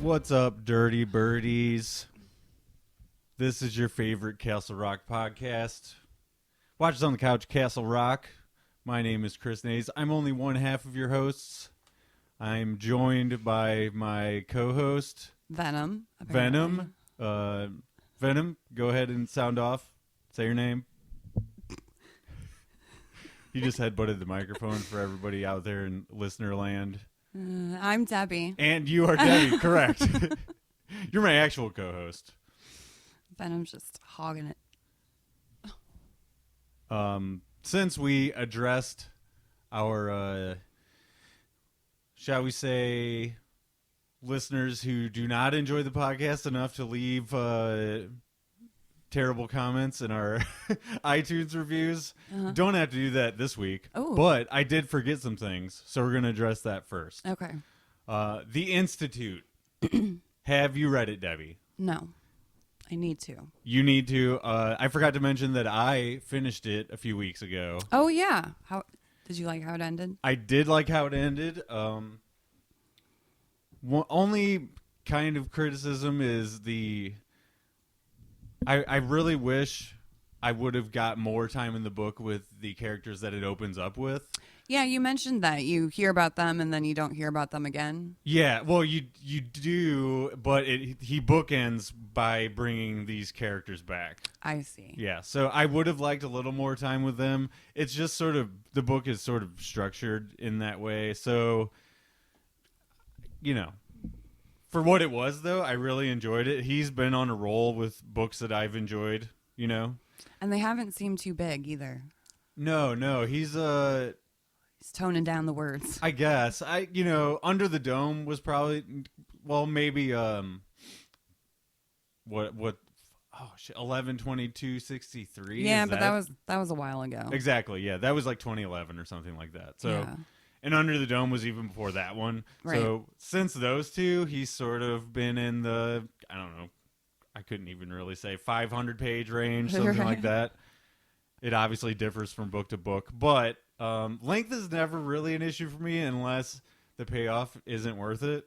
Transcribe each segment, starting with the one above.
What's up, dirty birdies? This is your favorite Castle Rock podcast. Watch us on the couch, Castle Rock. My name is Chris Nays. I'm only one half of your hosts. I'm joined by my co-host, Venom. Apparently. Venom, go ahead and sound off. Say your name. You just headbutted the microphone for everybody out there in listener land. I'm Debbie. And you are Debbie, correct. You're my actual co-host. Venom's just hogging it. Since we addressed our, shall we say, listeners who do not enjoy the podcast enough to leave terrible comments in our iTunes reviews, don't have to do that this week. Oh. But I did forget some things, so we're going to address that first. Okay. The Institute. Have you read it, Debbie? No. I need to. You need to. I forgot to mention that I finished it a few weeks ago. Oh, yeah. How did you like how it ended? I did like how it ended. Only kind of criticism is I really wish I would have got more time in the book with the characters that it opens up with. Yeah, you mentioned that. You hear about them and then you don't hear about them again. Yeah, well, you do, but he bookends by bringing these characters back. I see. Yeah, so I would have liked a little more time with them. It's just sort of, the book is sort of structured in that way. So, you know, for what it was, though, I really enjoyed it. He's been on a roll with books that I've enjoyed, you know? And they haven't seemed too big either. No, he's toning down the words. I guess. Under the Dome was probably, well, maybe, 11/22/63. Yeah, but that was a while ago. Exactly. Yeah, that was like 2011 or something like that. So, yeah. And Under the Dome was even before that one. Right. So since those two, he's sort of been in the, I don't know, I couldn't even really say 500-page range, something like that. It obviously differs from book to book, but length is never really an issue for me unless the payoff isn't worth it.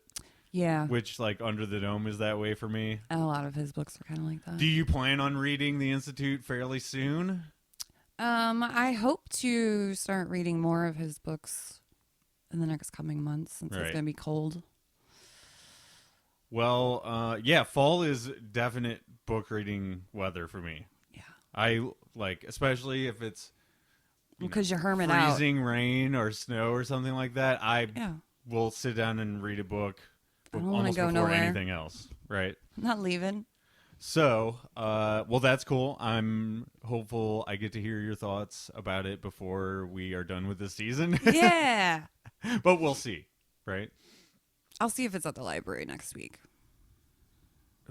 Yeah. Which, like, Under the Dome is that way for me. And a lot of his books are kind of like that. Do you plan on reading The Institute fairly soon? I hope to start reading more of his books in the next coming months since it's going to be cold. Well, yeah, fall is definite book reading weather for me. Yeah. I like, especially if it's because you hermit out. Freezing rain or snow or something like that. I will sit down and read a book almost go before nowhere. anything else. Right. I'm not leaving. So, well, that's cool. I'm hopeful I get to hear your thoughts about it before we are done with this season. Yeah. But we'll see, right? I'll see if it's at the library next week.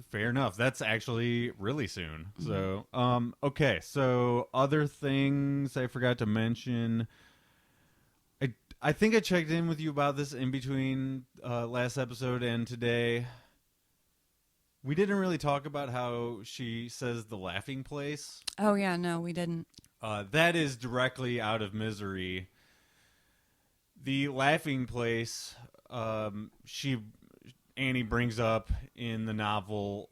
Fair enough. That's actually really soon. Mm-hmm. So, okay. So, other things I forgot to mention. I think I checked in with you about this in between last episode and today. We didn't really talk about how she says the laughing place. Oh, yeah. No, we didn't. That is directly out of Misery. The laughing place, Annie brings up in the novel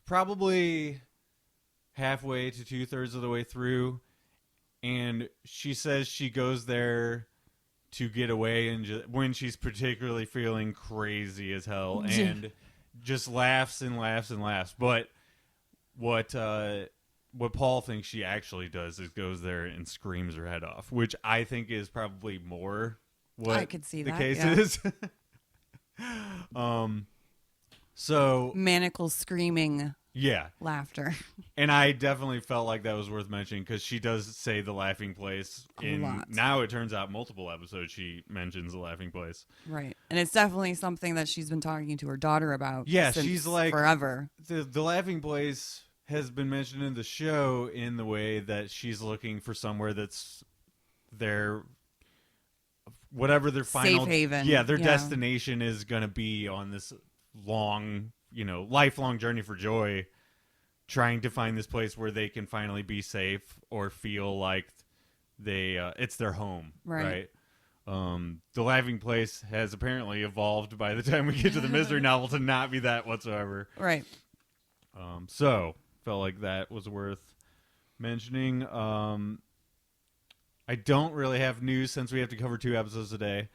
probably halfway to 2/3 of the way through. And she says she goes there to get away and when she's particularly feeling crazy as hell and just laughs and laughs and laughs. But what Paul thinks she actually does is goes there and screams her head off, which I think is probably more what I could see the that, case is. So maniacal screaming. Yeah. Laughter. And I definitely felt like that was worth mentioning because she does say the laughing place now it turns out multiple episodes she mentions the laughing place. Right. And it's definitely something that she's been talking to her daughter about. Yeah, she's like forever. The laughing place has been mentioned in the show in the way that she's looking for somewhere that's their whatever their final safe haven. Yeah, their destination is going to be on this long, lifelong journey for Joy, trying to find this place where they can finally be safe or feel like it's their home, right? The Laughing Place has apparently evolved by the time we get to the Misery novel to not be that whatsoever. Right. So felt like that was worth mentioning. I don't really have news since we have to cover 2 episodes today,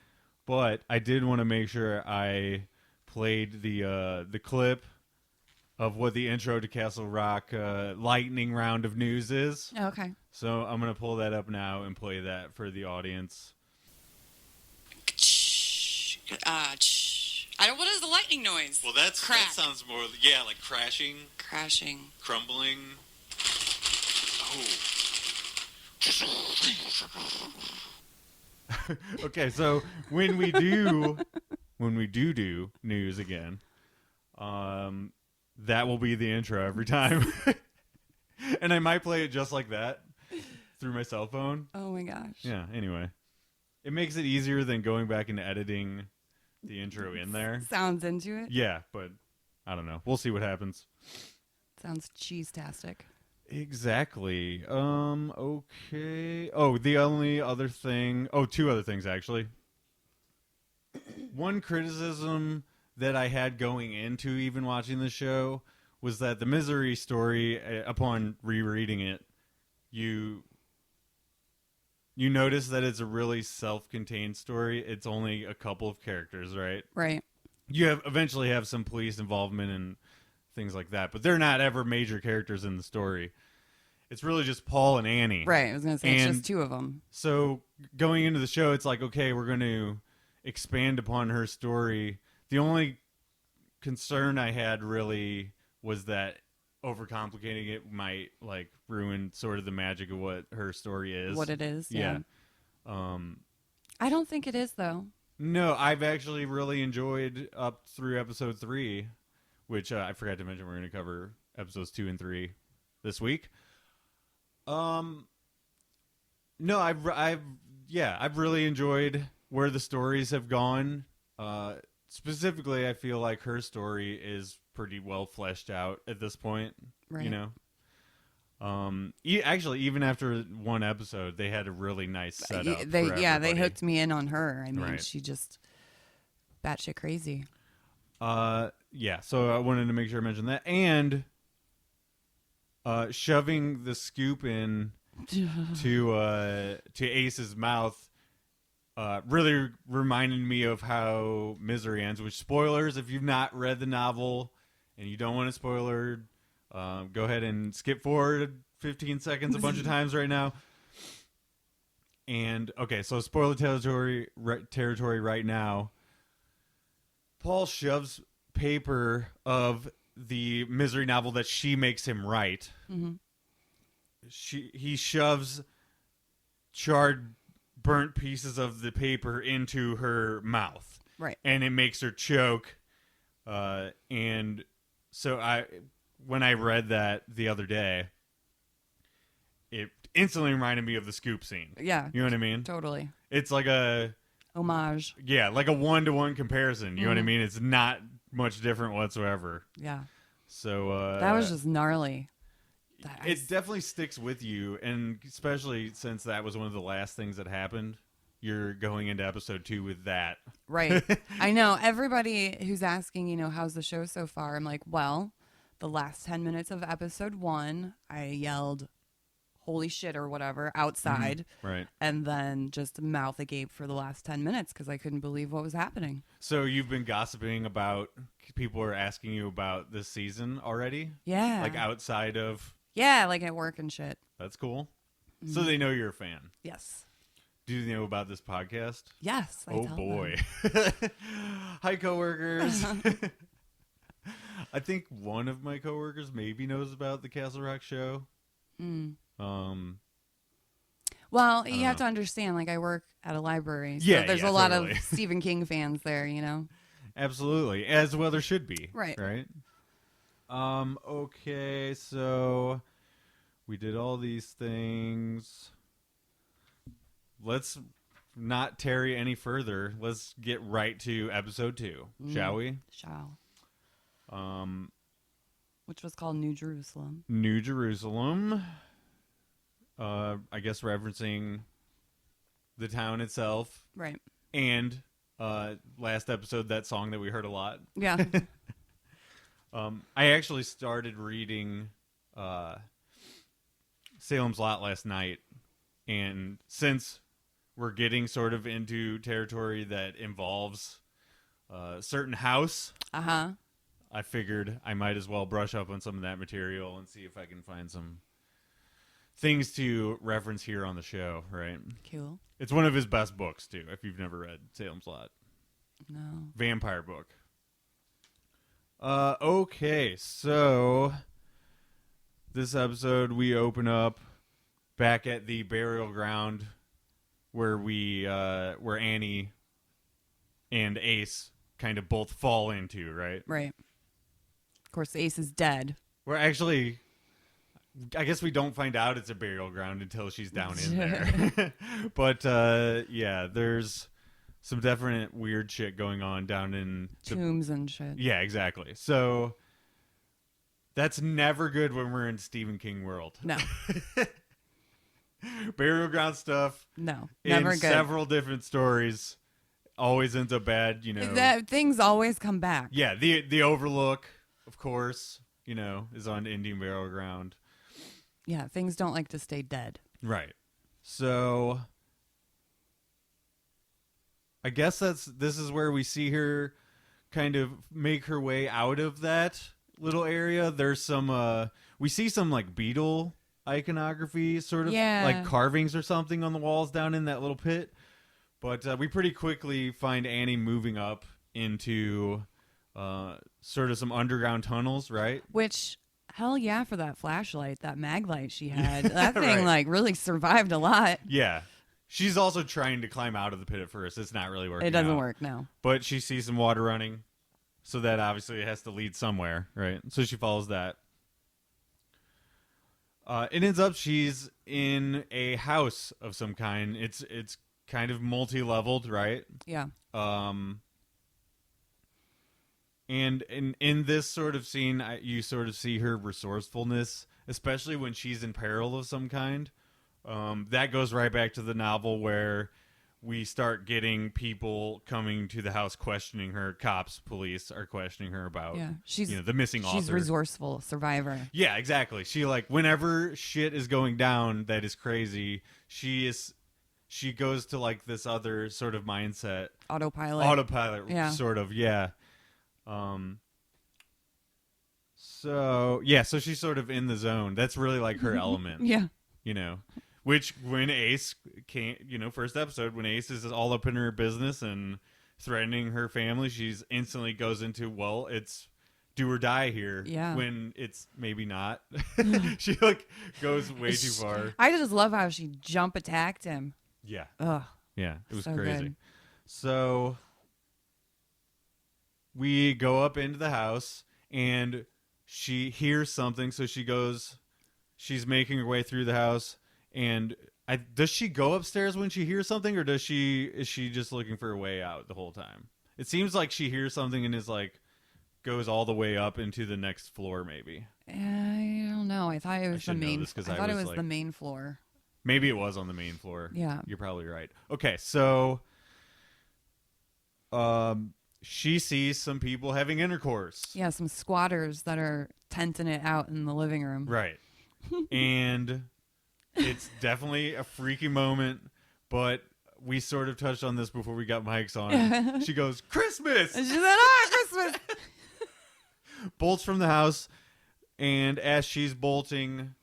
but I did want to make sure I played the clip of what the intro to Castle Rock lightning round of news is. Okay. So I'm going to pull that up now and play that for the audience. What is the lightning noise? Well, that sounds more, like crashing. Crashing. Crumbling. Oh. Okay, so when we do news again, that will be the intro every time. And I might play it just like that through my cell phone. Oh my gosh. Yeah, anyway. It makes it easier than going back and editing the intro in there. Sounds into it? Yeah, but I don't know. We'll see what happens. Sounds cheese-tastic. Exactly. Okay. Oh, the only other thing... Oh, 2 other things, actually. One criticism that I had going into even watching the show was that the Misery story, upon rereading it, you notice that it's a really self-contained story. It's only a couple of characters, right? Right. You eventually have some police involvement and things like that, but they're not ever major characters in the story. It's really just Paul and Annie. Right. I was going to say, it's just 2 of them. So going into the show, it's like, okay, we're going to expand upon her story. The only concern I had really was that overcomplicating it might like ruin sort of the magic of what her story is. What it is. Yeah. I don't think it is, though. No, I've actually really enjoyed up through episode 3, which I forgot to mention we're going to cover episodes 2 and 3 this week. No, I've really enjoyed where the stories have gone. Specifically, I feel like her story is pretty well fleshed out at this point. Right. You know, actually, even after 1 episode, they had a really nice setup. They hooked me in on her. I mean, right. She just batshit crazy. Yeah. So I wanted to make sure I mentioned that, and shoving the scoop in to Ace's mouth really reminded me of how Misery ends. Which, spoilers, if you've not read the novel and you don't want a spoiler, go ahead and skip forward 15 seconds a bunch of times right now. And okay, so spoiler territory right now. Paul shoves paper of the Misery novel that she makes him write. Mm-hmm. He shoves charred, burnt pieces of the paper into her mouth. Right. And it makes her choke. And so when I read that the other day, it instantly reminded me of the scoop scene. Yeah. You know what I mean? Totally. It's like a homage. Yeah, like a 1-to-1 comparison. You know what I mean? It's not much different whatsoever. Yeah. So that was just gnarly. It definitely sticks with you, and especially since that was one of the last things that happened. You're going into episode 2 with that. Right. I know. Everybody who's asking, how's the show so far? I'm like, well, the last 10 minutes of episode 1, I yelled, holy shit or whatever, outside. Mm-hmm. Right. And then just mouth agape for the last 10 minutes because I couldn't believe what was happening. So you've been gossiping about, people are asking you about this season already? Yeah. Like outside of... Yeah, like at work and shit. That's cool. Mm-hmm. So they know you're a fan. Yes. Do they know about this podcast? Yes. Oh boy. Hi, coworkers. I think one of my coworkers maybe knows about the Castle Rock show. Mm. Well, you have to understand, like I work at a library, so there's a lot of Stephen King fans there, Absolutely, as well there should be. Right. Right. Okay, so we did all these things. Let's not tarry any further. Let's get right to episode 2, shall we? Shall. Which was called New Jerusalem. New Jerusalem. I guess referencing the town itself, Right. and last episode, that song that we heard a lot. Yeah. I actually started reading Salem's Lot last night, and since we're getting sort of into territory that involves a certain house, I figured I might as well brush up on some of that material and see if I can find some things to reference here on the show, right? Cool. It's one of his best books, too, if you've never read Salem's Lot. No. Vampire book. Okay, so this episode we open up back at the burial ground where where Annie and Ace kind of both fall into, right? Right. Of course, Ace is dead. We're actually, I guess we don't find out it's a burial ground until she's down in there. But yeah, there's some definite weird shit going on down in tombs and shit. Yeah, exactly. So that's never good when we're in Stephen King world. No. Burial ground stuff. No, never in good. Several different stories always ends up bad, you know. That things always come back. Yeah, the Overlook, of course, you know, is on Indian burial ground. Yeah, things don't like to stay dead. Right. So I guess this is where we see her kind of make her way out of that little area. There's some we see some like beetle iconography, sort of like carvings or something on the walls down in that little pit. But we pretty quickly find Annie moving up into sort of some underground tunnels, right? Which, hell yeah, for that flashlight, that mag light she had. That thing like really survived a lot. Yeah. She's also trying to climb out of the pit at first. It's not really working. It doesn't work, no. But she sees some water running, so that obviously has to lead somewhere, right? So she follows that. It ends up she's in a house of some kind. It's kind of multi-leveled, right? Yeah. And in this sort of scene, you sort of see her resourcefulness, especially when she's in peril of some kind. That goes right back to the novel where we start getting people coming to the house questioning her. Cops, police are questioning her about she's, the missing author. She's resourceful, survivor. Yeah, exactly. She whenever shit is going down that is crazy, she goes to like this other sort of mindset. Autopilot, sort of, yeah. So she's sort of in the zone. That's really like her element. Yeah. You know, which when Ace came, first episode, when Ace is all up in her business and threatening her family, she's instantly goes into, well, it's do or die here. Yeah. When it's maybe not. She goes way too far. I just love how she jump attacked him. Yeah. Ugh. Yeah. It was so crazy. Good. So we go up into the house and she hears something. So she's making her way through the house. And does she go upstairs when she hears something, or is she just looking for a way out the whole time? It seems like she hears something and is goes all the way up into the next floor, maybe. I don't know. I thought it was the main. I thought it was like, the main floor. Maybe it was on the main floor. Yeah, you're probably right. Okay, so she sees some people having intercourse. Yeah, some squatters that are tenting it out in the living room. Right, and it's definitely a freaky moment, but we sort of touched on this before we got mics on. She goes, "Christmas!" And she said, Christmas! Bolts from the house, and as she's bolting,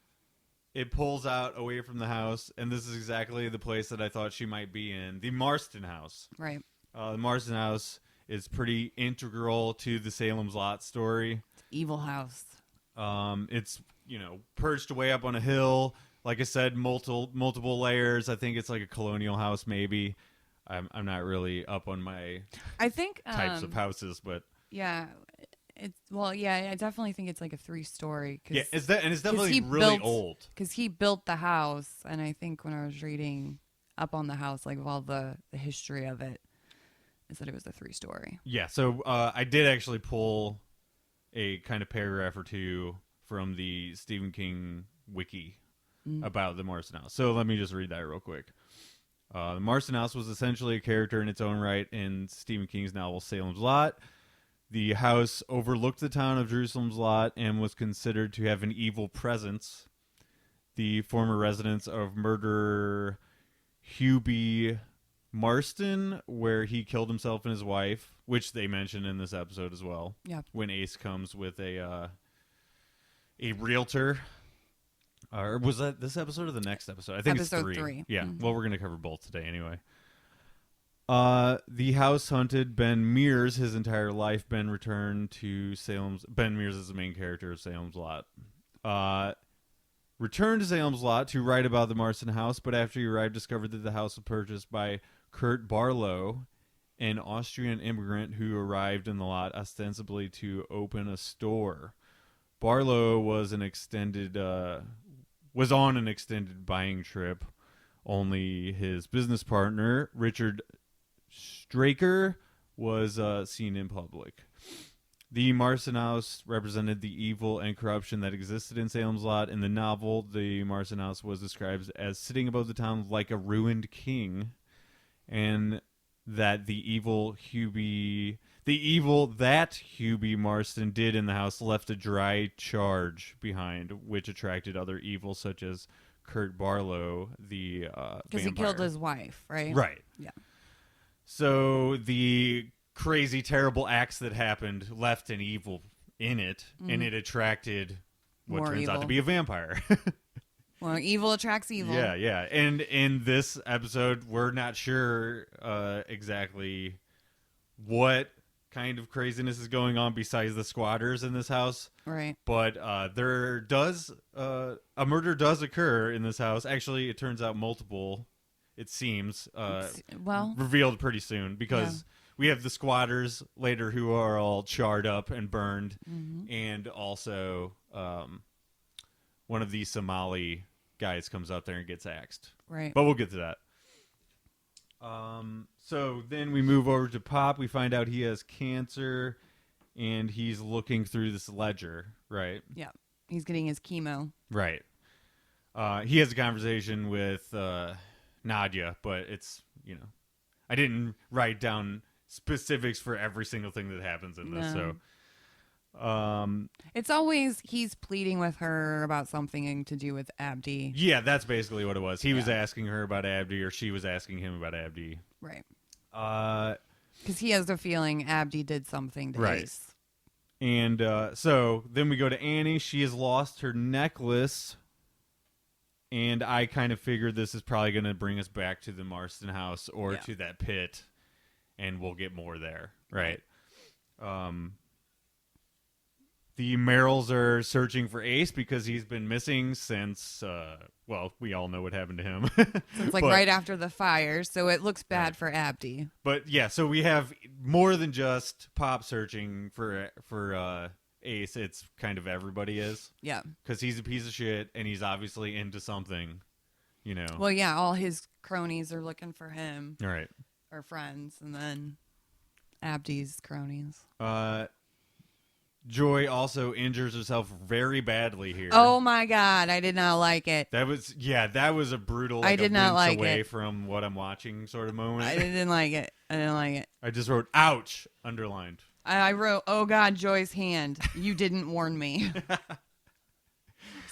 it pulls out away from the house, and this is exactly the place that I thought she might be in, the Marston house. Right. The Marston house is pretty integral to the Salem's Lot story. Evil house. It's, perched way up on a hill. Like I said, multiple layers. I think it's like a colonial house, maybe. I'm not really up on my types of houses, but yeah, I definitely think it's like a 3-story. Yeah, it's definitely really old. Because he built the house, and I think when I was reading up on the house, like of all the history of it, is that it was a 3-story. Yeah, so I did actually pull a kind of paragraph or two from the Stephen King wiki about the Marston house. So let me just read that real quick. The Marston house was essentially a character in its own right in Stephen King's novel Salem's Lot. The house overlooked the town of Jerusalem's Lot and was considered to have an evil presence. The former residence of murderer Hubie Marston, where he killed himself and his wife, which they mention in this episode as well. Yeah. When Ace comes with a realtor. Or was that this episode or the next episode? I think episode it's 3. 3. Yeah. Mm-hmm. Well, we're going to cover both today anyway. The house hunted Ben Mears his entire life. Ben Mears is the main character of Salem's Lot. Returned to Salem's Lot to write about the Marston house, but after he arrived, discovered that the house was purchased by Kurt Barlow, an Austrian immigrant who arrived in the lot ostensibly to open a store. Barlow was on an extended buying trip. Only his business partner, Richard Straker, was seen in public. The Marston house represented the evil and corruption that existed in Salem's Lot. In the novel, the Marston house was described as sitting above the town like a ruined king, and that the evil that Hubie Marston did in the house left a dry charge behind, which attracted other evil such as Kurt Barlow, the because he killed his wife, right? Right. Yeah. So the crazy, terrible acts that happened left an evil in it, and it attracted what More turns evil. out to be a vampire. Well, evil attracts evil. Yeah, yeah. And in this episode, we're not sure exactly what kind of craziness is going on besides the squatters in this house. Right. But there does a murder does occur in this house. Actually, it turns out multiple. It seems revealed pretty soon because we have the squatters later who are all charred up and burned, and also one of these Somali guys comes out there and gets axed. Right. But we'll get to that. So then we move over to Pop. We find out he has cancer, and he's looking through this ledger, right? Yeah. He's getting his chemo. Right. He has a conversation with Nadia, but it's, I didn't write down specifics for every single thing that happens in this. No. So, it's always he's pleading with her about something to do with Abdi. yeah, that's basically what it was. He was asking her about Abdi, or she was asking him about Abdi. Right. Because he has a feeling Abdi did something to Ace. And so then we go to Annie. She has lost her necklace. And I kind of figured this is probably going to bring us back to the Marston house or to that pit. And we'll get more there. Right. The Merrills are searching for Ace because he's been missing since, we all know what happened to him. It's like right after the fire, so it looks bad for Abdi. But yeah, so we have more than just Pop searching for Ace. It's kind of everybody is. Yeah. Because he's a piece of shit and he's obviously into something, Well, yeah, all his cronies are looking for him. All right. Or friends, and then Abdi's cronies. Joy also injures herself very badly here. Oh my God, I did not like it. That was a brutal. I did not like away it. From what I'm watching sort of moment. I didn't like it. I just wrote "ouch" underlined. I wrote, "Oh God, Joy's hand. You didn't warn me."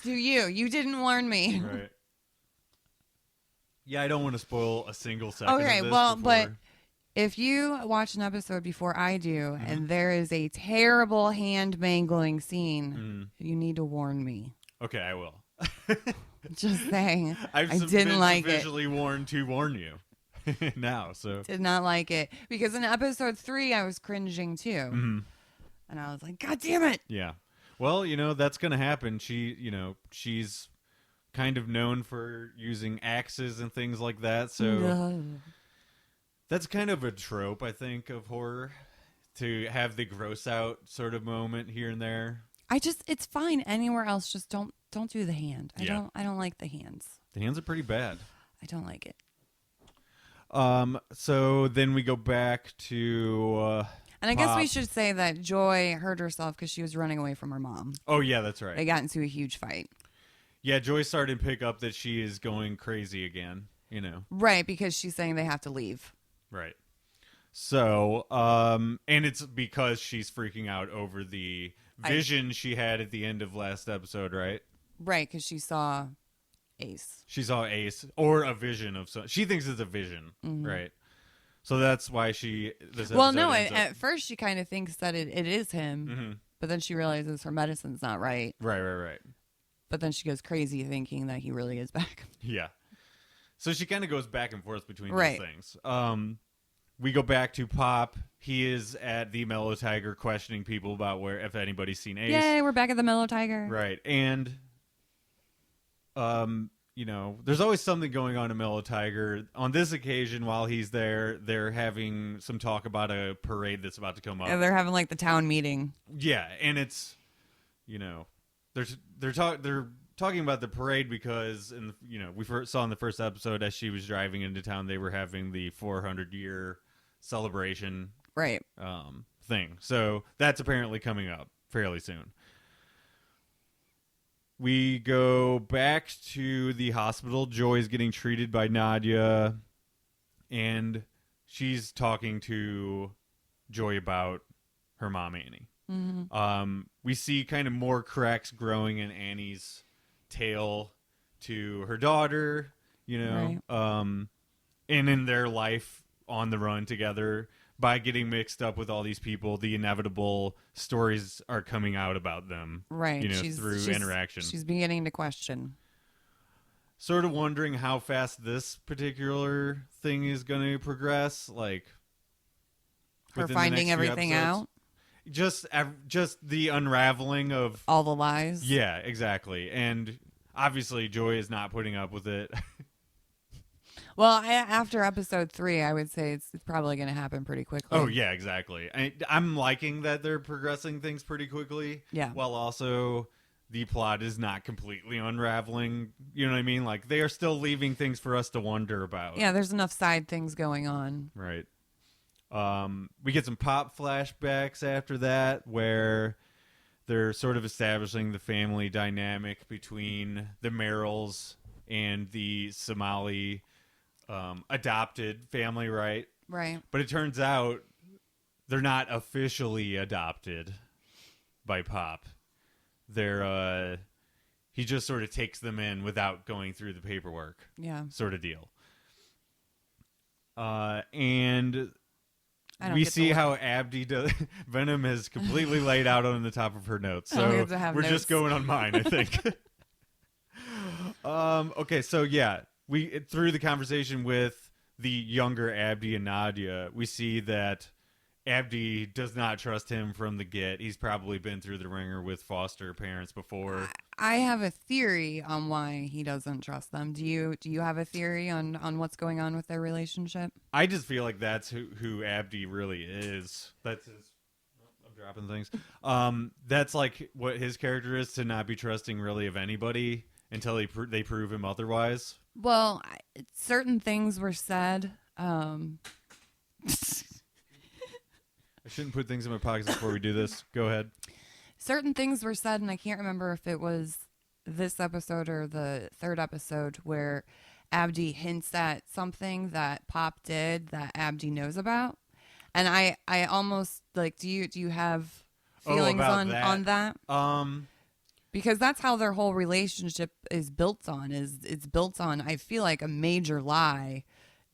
You didn't warn me. Right. Yeah, I don't want to spoil a single second. Okay, of this well, before. but if you watch an episode before I do, and there is a terrible hand mangling scene, you need to warn me. Okay, I will. Just saying. I I've didn't like it. Visually warned to warn you. Now, so did not like it because in episode 3 I was cringing too, and I was like, "God damn it!" Yeah. Well, that's gonna happen. She's kind of known for using axes and things like that, so. That's kind of a trope, I think, of horror, to have the gross out sort of moment here and there. It's fine anywhere else. Just don't do the hand. I don't like the hands. The hands are pretty bad. I don't like it. So then we go back to and I guess Pop. we should say that Joy hurt herself because she was running away from her mom. Oh yeah, that's right. They got into a huge fight. Yeah, Joy started to pick up that she is going crazy again. you know. Right, because she's saying they have to leave. Right. So, and it's because she's freaking out over the vision she had at the end of last episode, right? Right, because she saw Ace. She saw Ace, or a vision of some. She thinks it's a vision, right? So that's why Well, no, at first she kind of thinks that it is him, mm-hmm. but then she realizes her medicine's not right. Right. But then she goes crazy thinking that he really is back. Yeah. So she kind of goes back and forth between right. those things. We go back to Pop. He is at the Mellow Tiger questioning people about if anybody's seen Ace. Yay, we're back at the Mellow Tiger. Right. And, there's always something going on in Mellow Tiger. On this occasion, while he's there, they're having some talk about a parade that's about to come up. And they're having, like, the town meeting. Yeah, and it's, they're talking about the parade because, we first saw in the first episode as she was driving into town, they were having the 400-year celebration right thing. So that's apparently coming up fairly soon. We go back to the hospital. Joy's getting treated by Nadia, and she's talking to Joy about her mom, Annie. Mm-hmm. We see kind of more cracks growing in Annie's tail to her daughter, right. And in their life on the run together. By getting mixed up with all these people, the inevitable stories are coming out about them, right? Through interaction. She's beginning to question. Sort of wondering how fast this particular thing is going to progress, like her finding everything out. Just the unraveling of all the lies. Yeah, exactly. And obviously, Joy is not putting up with it. Well, after episode 3, I would say it's probably going to happen pretty quickly. Oh, yeah, exactly. I'm liking that they're progressing things pretty quickly. Yeah. While also the plot is not completely unraveling. You know what I mean? Like, they are still leaving things for us to wonder about. Yeah, there's enough side things going on. Right. We get some Pop flashbacks after that where they're sort of establishing the family dynamic between the Merrills and the Somali adopted family, right? Right. But it turns out they're not officially adopted by Pop. They're he just sort of takes them in without going through the paperwork. Yeah. Sort of deal. And we see how Abdi does. Venom has completely laid out on the top of her notes. So we're just going on mine, I think. Okay, so yeah. Through the conversation with the younger Abdi and Nadia, we see that Abdi does not trust him from the get. He's probably been through the ringer with foster parents before. I have a theory on why he doesn't trust them. Do you have a theory on what's going on with their relationship? I just feel like that's who Abdi really is. That's his. I'm dropping things. That's like what his character is, to not be trusting really of anybody until they prove him otherwise. Well, certain things were said. I shouldn't put things in my pockets before we do this. Go ahead. Certain things were said, and I can't remember if it was this episode or the third episode, where Abdi hints at something that Pop did that Abdi knows about. And I almost like, do you have feelings on that? Because that's how their whole relationship is built on. It's built on, I feel like, a major lie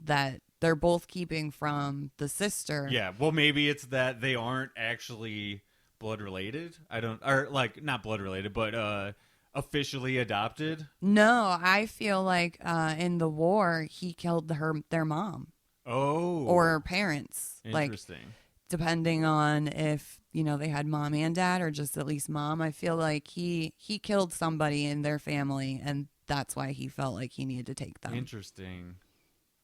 that they're both keeping from the sister. Yeah, well, maybe it's that they aren't actually blood related. Not blood related, but officially adopted. No, I feel like in the war he killed their mom. Oh, or her parents. Interesting. Like, depending on if they had mom and dad, or just at least mom. I feel like he killed somebody in their family, and that's why he felt like he needed to take them. Interesting.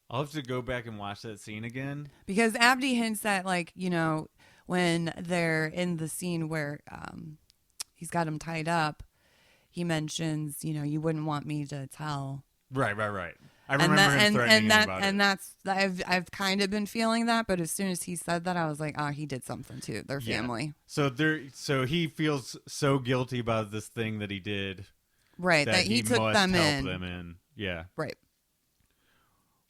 I'll have to go back and watch that scene again. Because Abdi hints at, when they're in the scene where he's got him tied up, he mentions, you wouldn't want me to tell. Right. I remember him threatening him about it. And that's, I've kind of been feeling that, but as soon as he said that, I was like, he did something to their family. So he feels so guilty about this thing that he did. Right, that he took them in. Help them in. Yeah. Right.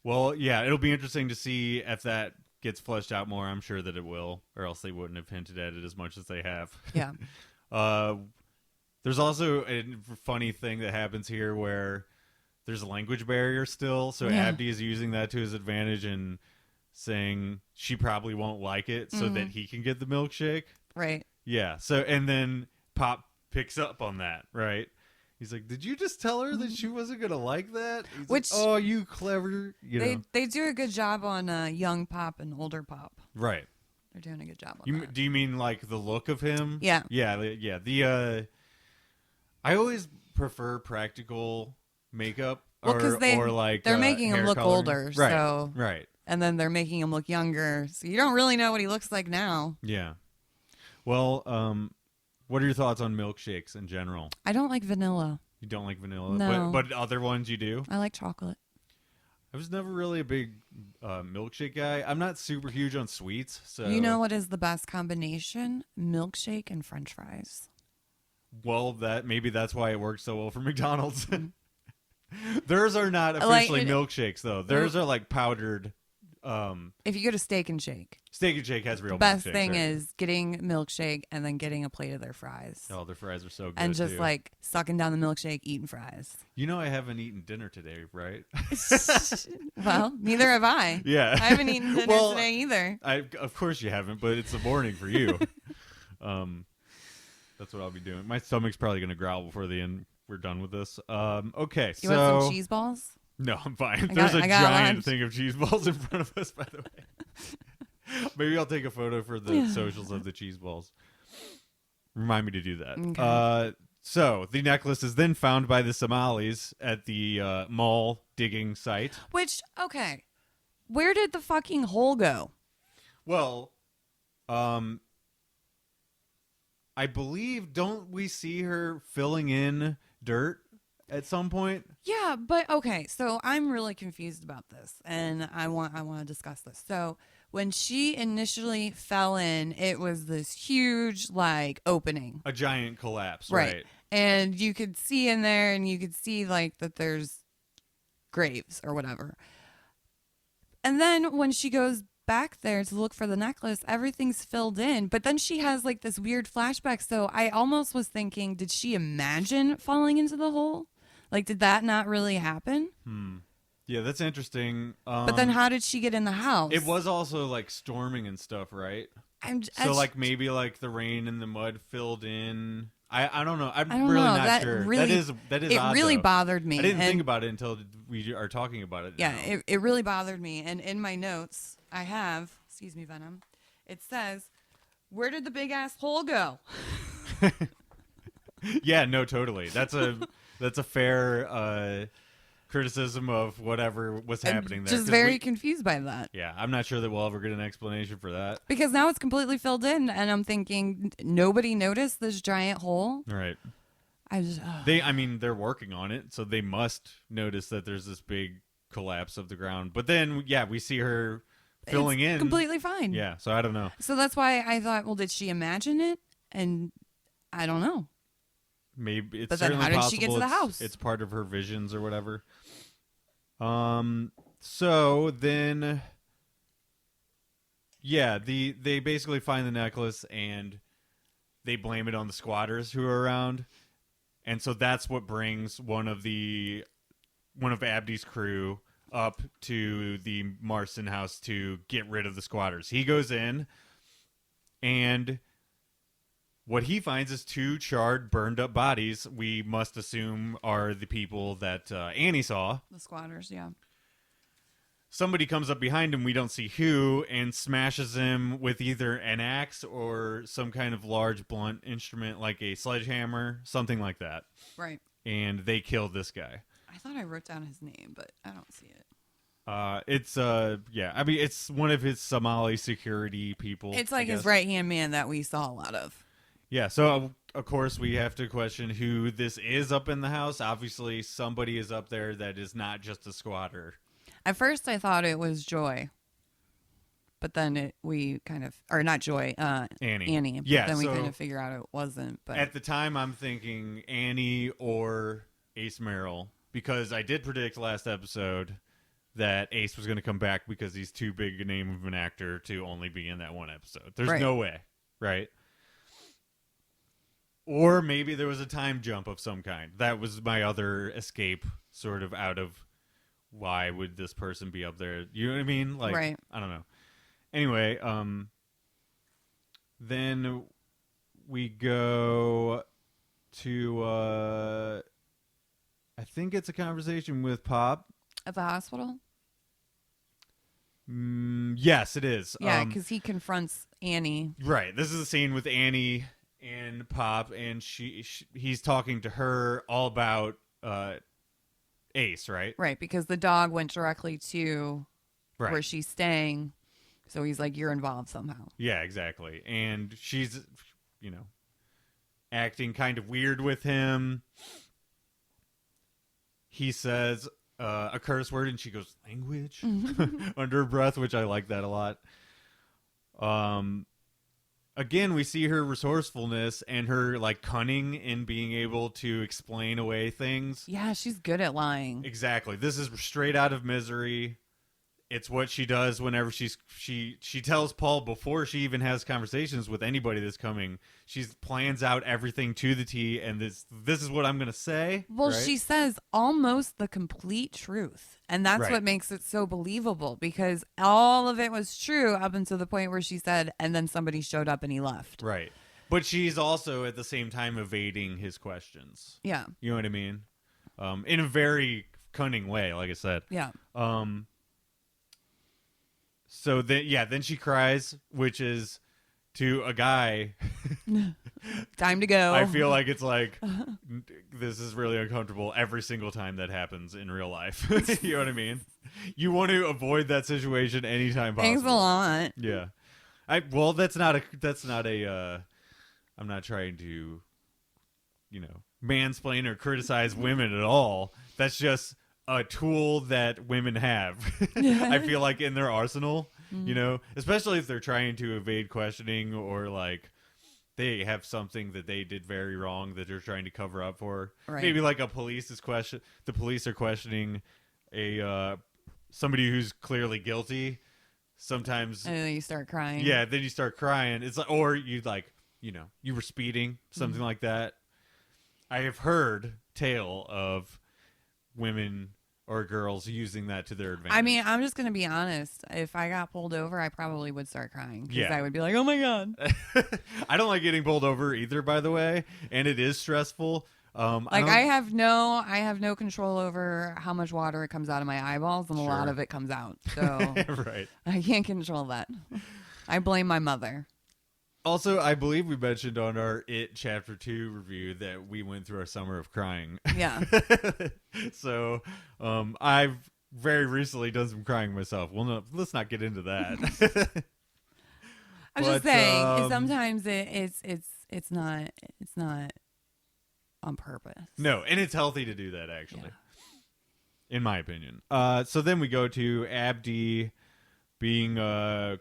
Well, yeah, it'll be interesting to see if that gets fleshed out more. I'm sure that it will, or else they wouldn't have hinted at it as much as they have. Yeah. There's also a funny thing that happens here where there's a language barrier still, so Abdi is using that to his advantage and saying she probably won't like it so that he can get the milkshake. Right. Yeah. So, and then Pop picks up on that, right? He's like, "Did you just tell her that she wasn't gonna like that?" He's Which, like, "Oh, you clever!" They do a good job on young Pop and older Pop. Right. They're doing a good job on that. Do you mean like the look of him? Yeah. Yeah. The I always prefer practical makeup, or like they're making him look coloring. older, Right. so Right. and then they're making him look younger, so you don't really know what he looks like now. Yeah. Well, what are your thoughts on milkshakes in general? I don't like vanilla. You don't like vanilla, No. but other ones you do? I like chocolate. I was never really a big milkshake guy. I'm not super huge on sweets, so You know what is the best combination? Milkshake and French fries. well, maybe that's why it works so well for McDonald's. Theirs are not officially milkshakes though. Theirs are like powdered. If you go to Steak and Shake, Steak and Shake has real best milkshakes, thing right? is getting milkshake and then getting a plate of their fries. Oh, their fries are so good. And just too. like sucking down the milkshake, eating fries. You know, I haven't eaten dinner today, right? Well, neither have I. Yeah, I haven't eaten dinner today either. Of course you haven't, but it's the morning for you. That's what I'll be doing. My stomach's probably going to growl before we're done with this. Okay, You want some cheese balls? No, I'm fine. I There's got a giant lunch. thing of cheese balls in front of us, by the way. Maybe I'll take a photo for the socials of the cheese balls. Remind me to do that. Okay. So the necklace is then found by the Somalis at the mall digging site. Which, okay, where did the fucking hole go? Well, I believe, don't we see her filling in dirt at some point? Yeah, but okay, so I'm really confused about this, and I want to discuss this. So when she initially fell in, it was this huge like opening, A giant collapse, right? And you could see in there, and you could see like that there's graves or whatever. And then when she goes back there to look for the necklace, everything's filled in. But then she has like this weird flashback. So I almost was thinking, did she imagine falling into the hole? Like, did that not really happen? Yeah, that's interesting. But then how did she get in the house? It was also like storming and stuff, right? So like maybe like the rain and the mud filled in. I don't know. I'm I don't really know. not That sure. really- that is it odd, really though. bothered me. I didn't And- think about it until we are talking about it. Yeah, now. it really bothered me. And in my notes, I have, excuse me, Venom, it says, where did the big ass hole go? Yeah, no, totally. That's a fair criticism of whatever was happening there. Just 'cause very confused by that. yeah, I'm not sure that we'll ever get an explanation for that. Because now it's completely filled in, and I'm thinking, nobody noticed this giant hole? Right. I just, They're working on it, so they must notice that there's this big collapse of the ground. But then, yeah, we see her filling it's in. completely fine. Yeah, so I don't know. So that's why I thought, well, did she imagine it? And I don't know. Maybe it's But then certainly how did possible she get to the house? It's part of her visions or whatever. So then, yeah, they basically find the necklace and they blame it on the squatters who are around, and so that's what brings one of Abdi's crew up to the Marston house to get rid of the squatters. He goes in, and what he finds is two charred, burned up bodies. We must assume are the people that Annie saw. The squatters, yeah. Somebody comes up behind him, we don't see who, and smashes him with either an axe or some kind of large blunt instrument like a sledgehammer, something like that. Right. And they kill this guy. I thought I wrote down his name, but I don't see it. It's one of his Somali security people. It's like I his guess. right-hand man that we saw a lot of. Yeah, so of course we have to question who this is up in the house. Obviously somebody is up there that is not just a squatter. At first, I thought it was Joy, but then not Joy, Annie. Yeah, But then we so kind of figure out it wasn't. But at the time, I'm thinking Annie or Ace Merrill, because I did predict last episode that Ace was going to come back because he's too big a name of an actor to only be in that one episode. There's Right. no way, right? Or maybe there was a time jump of some kind. That was my other escape, sort of out of why would this person be up there? You know what I mean? Like, Right. I don't know. Anyway, then we go to, I think it's a conversation with Pop. At the hospital? Yes, it is. Yeah, because he confronts Annie. Right. This is a scene with Annie and Pop, and he's talking to her all about Ace, right? Right, because the dog went directly to Right. where she's staying. So he's like, you're involved somehow. Yeah, exactly. And she's, acting kind of weird with him. He says a curse word, and she goes, language, under her breath, which I like that a lot. Again, we see her resourcefulness and her like cunning in being able to explain away things. Yeah, she's good at lying. Exactly. This is straight out of Misery. It's what she does whenever she tells Paul before she even has conversations with anybody that's coming. She plans out everything to the T, and this is what I'm going to say. Well, right? she says almost the complete truth. And that's Right. what makes it so believable, because all of it was true up until the point where she said, and then somebody showed up and he left. Right. But she's also at the same time evading his questions. Yeah. You know what I mean? In a very cunning way, like I said. Yeah. So then she cries, which is to a guy. Time to go. I feel like it's like this is really uncomfortable every single time that happens in real life. You know what I mean? You want to avoid that situation anytime possible. Thanks a lot. Yeah. I'm not trying to, mansplain or criticize women at all. That's just a tool that women have. I feel like in their arsenal, especially if they're trying to evade questioning or like they have something that they did very wrong that they're trying to cover up for. Right. Maybe like the police are questioning somebody who's clearly guilty. Sometimes And then you start crying. yeah, then you start crying. It's like, or you like, you were speeding, something like that. I have heard tale of women or girls using that to their advantage. I mean, I'm just going to be honest. If I got pulled over, I probably would start crying. Because Yeah. I would be like, oh my God. I don't like getting pulled over either, by the way, and it is stressful. I have no control over how much water it comes out of my eyeballs, and a lot Sure. of it comes out. So Right. I can't control that. I blame my mother. Also, I believe we mentioned on our It Chapter 2 review that we went through our summer of crying. Yeah. So, I've very recently done some crying myself. Well, no, let's not get into that. I'm just saying, sometimes it's not on purpose. No, and it's healthy to do that, actually, Yeah. in my opinion. So then we go to Abdi being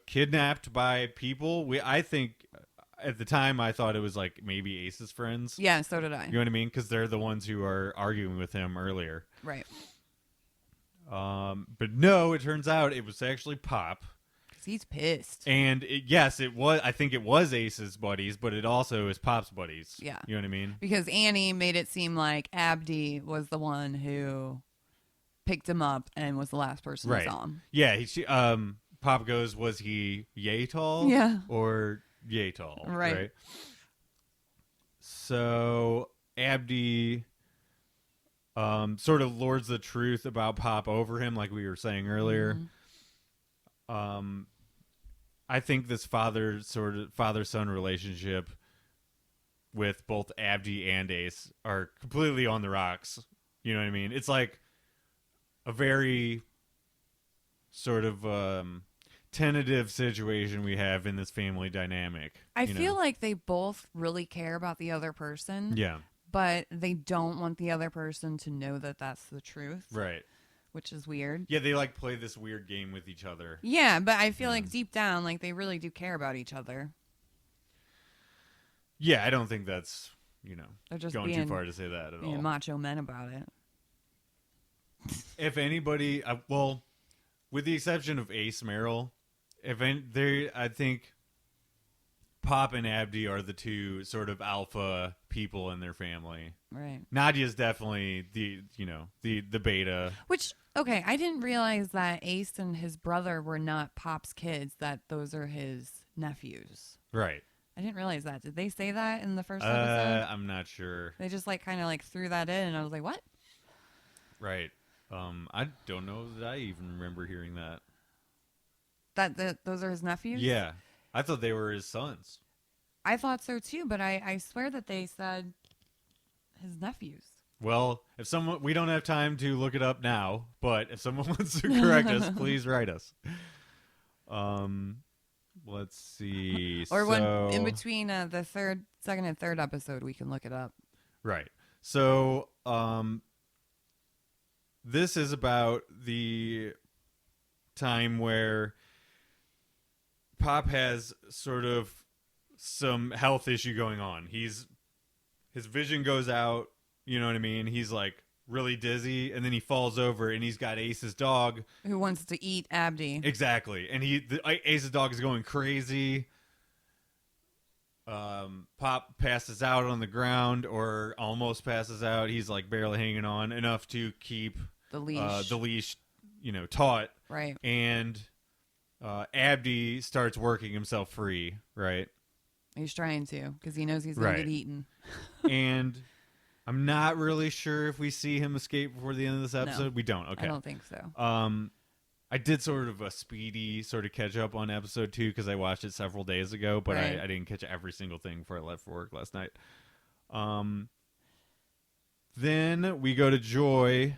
kidnapped by people. I think at the time I thought it was like maybe Ace's friends. Yeah, so did I. You know what I mean? Because they're the ones who are arguing with him earlier. Right. But no, it turns out it was actually Pop. Because he's pissed. And it was. I think it was Ace's buddies, but it also is Pop's buddies. Yeah. You know what I mean? Because Annie made it seem like Abdi was the one who picked him up and was the last person Right. who saw him. Yeah. Pop goes, was he yay tall? Yeah. Or yay tall? Right. So Abdi sort of lords the truth about Pop over him, like we were saying earlier. Mm-hmm. I think this father-son relationship with both Abdi and Ace are completely on the rocks. You know what I mean? It's like a very sort of tentative situation we have in this family dynamic. I feel like they both really care about the other person. Yeah. But they don't want the other person to know that that's the truth. Right. Which is weird. Yeah, they like play this weird game with each other. Yeah, but I feel like deep down, like they really do care about each other. Yeah, I don't think that's, They're just going too far to say that at all. being macho men about it. If anybody, well, with the exception of Ace Merrill, I think Pop and Abdi are the two sort of alpha people in their family. Right. Nadia's definitely the beta. Which, okay, I didn't realize that Ace and his brother were not Pop's kids, that those are his nephews. Right. I didn't realize that. Did they say that in the first episode? I'm not sure. They just kind of threw that in, and I was like, what? Right. I don't know that I even remember hearing that. Those are his nephews? Yeah. I thought they were his sons. I thought so too, but I swear that they said his nephews. Well, we don't have time to look it up now, but if someone wants to correct us, please write us. Let's see. Or when in between the second and third episode, we can look it up. Right. So, this is about the time where Pop has sort of some health issue going on. His vision goes out, you know what I mean? He's really dizzy, and then he falls over, and he's got Ace's dog who wants to eat Abdi. Exactly. And Ace's dog is going crazy. Pop passes out on the ground, or almost passes out. He's barely hanging on enough to keep the leash, taut. Right. And Abdi starts working himself free, right? He's trying to, because he knows he's going to get eaten. And I'm not really sure if we see him escape before the end of this episode. No, we don't. Okay. I don't think so. I did sort of a speedy sort of catch up on episode 2 because I watched it several days ago, but I didn't catch every single thing before I left for work last night. Then we go to Joy.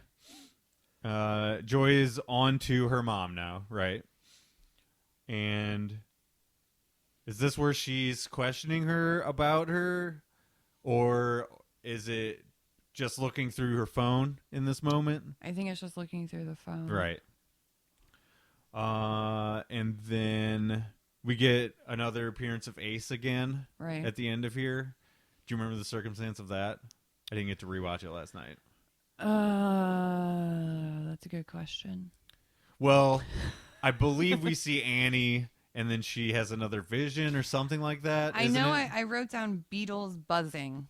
Joy is on to her mom now, right? And is this where she's questioning her about her? Or is it just looking through her phone in this moment? I think it's just looking through the phone. Right. And then we get another appearance of Ace again at the end of here. Do you remember the circumstance of that? I didn't get to rewatch it last night. That's a good question. Well, I believe we see Annie, and then she has another vision or something like that. I know. I wrote down beetles buzzing.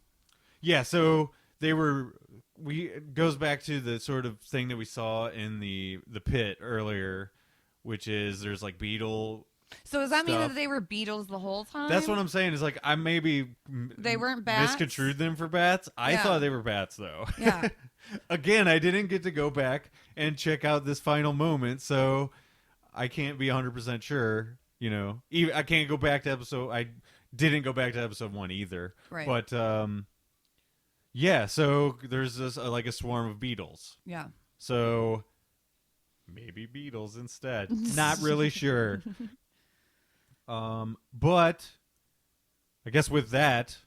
Yeah, so it goes back to the sort of thing that we saw in the pit earlier, which is there's beetle. So does that mean that they were beetles the whole time? That's what I'm saying. Is I maybe they weren't bats. Misconstrued them for bats. I thought they were bats though. Yeah. Again, I didn't get to go back and check out this final moment, so I can't be 100% sure. Even I can't go back to episode. I didn't go back to episode 1 either. Right. But yeah. So there's this a swarm of beetles. Yeah. So maybe beetles instead. Not really sure. But I guess with that,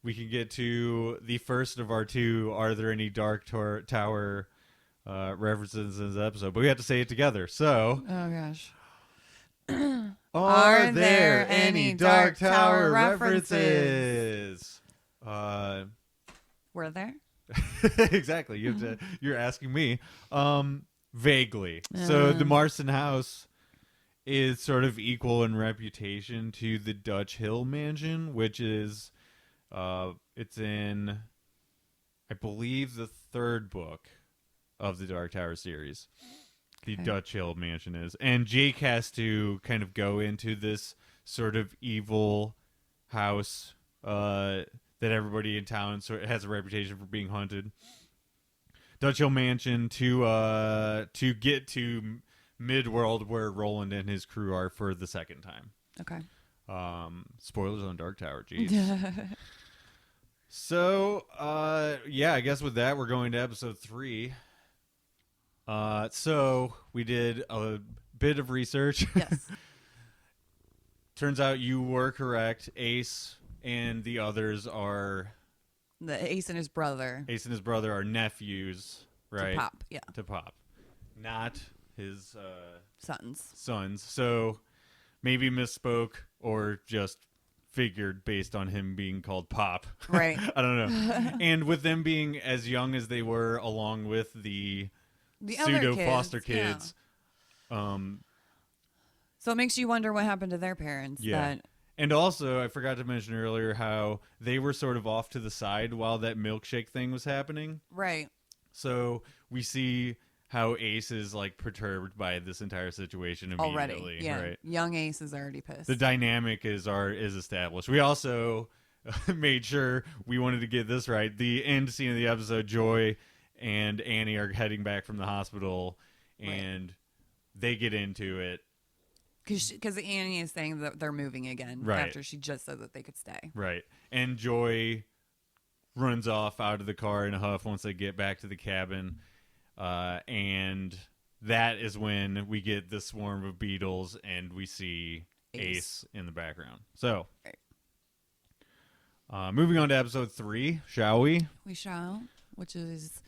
we can get to the first of our 2. Are there any Dark Tower references in this episode? But we have to say it together. So, oh gosh, are there any Dark Tower references? Were there? Exactly. You're asking me. Vaguely. So the Marston house is sort of equal in reputation to the Dutch Hill Mansion, which is it's in, I believe, the 3rd book of the Dark Tower series. The Dutch Hill Mansion is. And Jake has to kind of go into this sort of evil house that everybody in town has a reputation for being haunted. Dutch Hill Mansion to get to Midworld, where Roland and his crew are for the 2nd time. Okay. Spoilers on Dark Tower, jeez. So, yeah, I guess with that, we're going to episode 3. So we did a bit of research. Yes. Turns out you were correct. Ace and the others are... The Ace and his brother. Ace and his brother are nephews, right? To Pop, yeah. To Pop. Not his... Sons. So maybe misspoke or just figured based on him being called Pop. Right. I don't know. And with them being as young as they were, along with the pseudo foster kids, So it makes you wonder what happened to their parents. Yeah. And also, I forgot to mention earlier how they were sort of off to the side while that milkshake thing was happening. Right. So we see how Ace is like perturbed by this entire situation immediately. Already. Yeah. Right? Young Ace is already pissed. The dynamic is established. We also made sure we wanted to get this right. The end scene of the episode, Joy and Annie are heading back from the hospital, and they get into it. Because Annie is saying that they're moving again after she just said that they could stay. Right. And Joy runs off out of the car in a huff once they get back to the cabin. And that is when we get the swarm of beetles and we see Ace in the background. So, moving on to episode 3, shall we? We shall, which is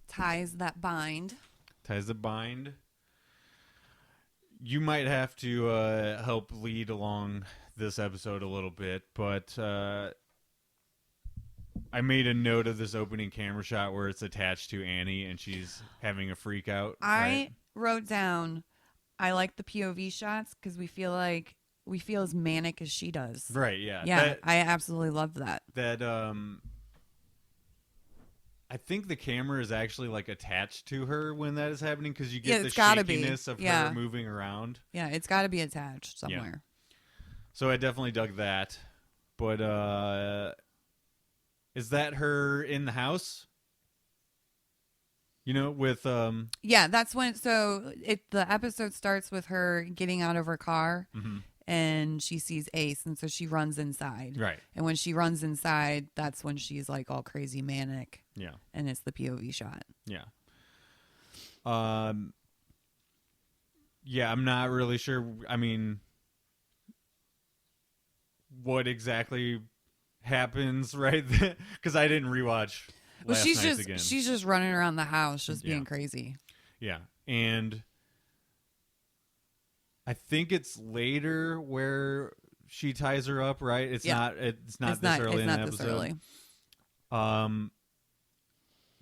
Ties That Bind. Ties That Bind. You might have to help lead along this episode a little bit, but I made a note of this opening camera shot where it's attached to Annie and she's having a freak out. I wrote down, I like the POV shots because we feel as manic as she does. Right, yeah. Yeah, I absolutely love that. I think the camera is actually like attached to her when that is happening because you get the shakiness of her moving around. Yeah, it's got to be attached somewhere. Yeah. So I definitely dug that. But is that her in the house? You know, with Yeah, that's when. So the episode starts with her getting out of her car. Mm-hmm. And she sees Ace, and so she runs inside. Right. And when she runs inside, that's when she's like all crazy manic. Yeah. And it's the POV shot. Yeah. Yeah, I'm not really sure. I mean, what exactly happens right then? Because I didn't rewatch. Well, she's just running around the house, just being crazy. Yeah, and I think it's later where she ties her up, right? It's not this early in the episode.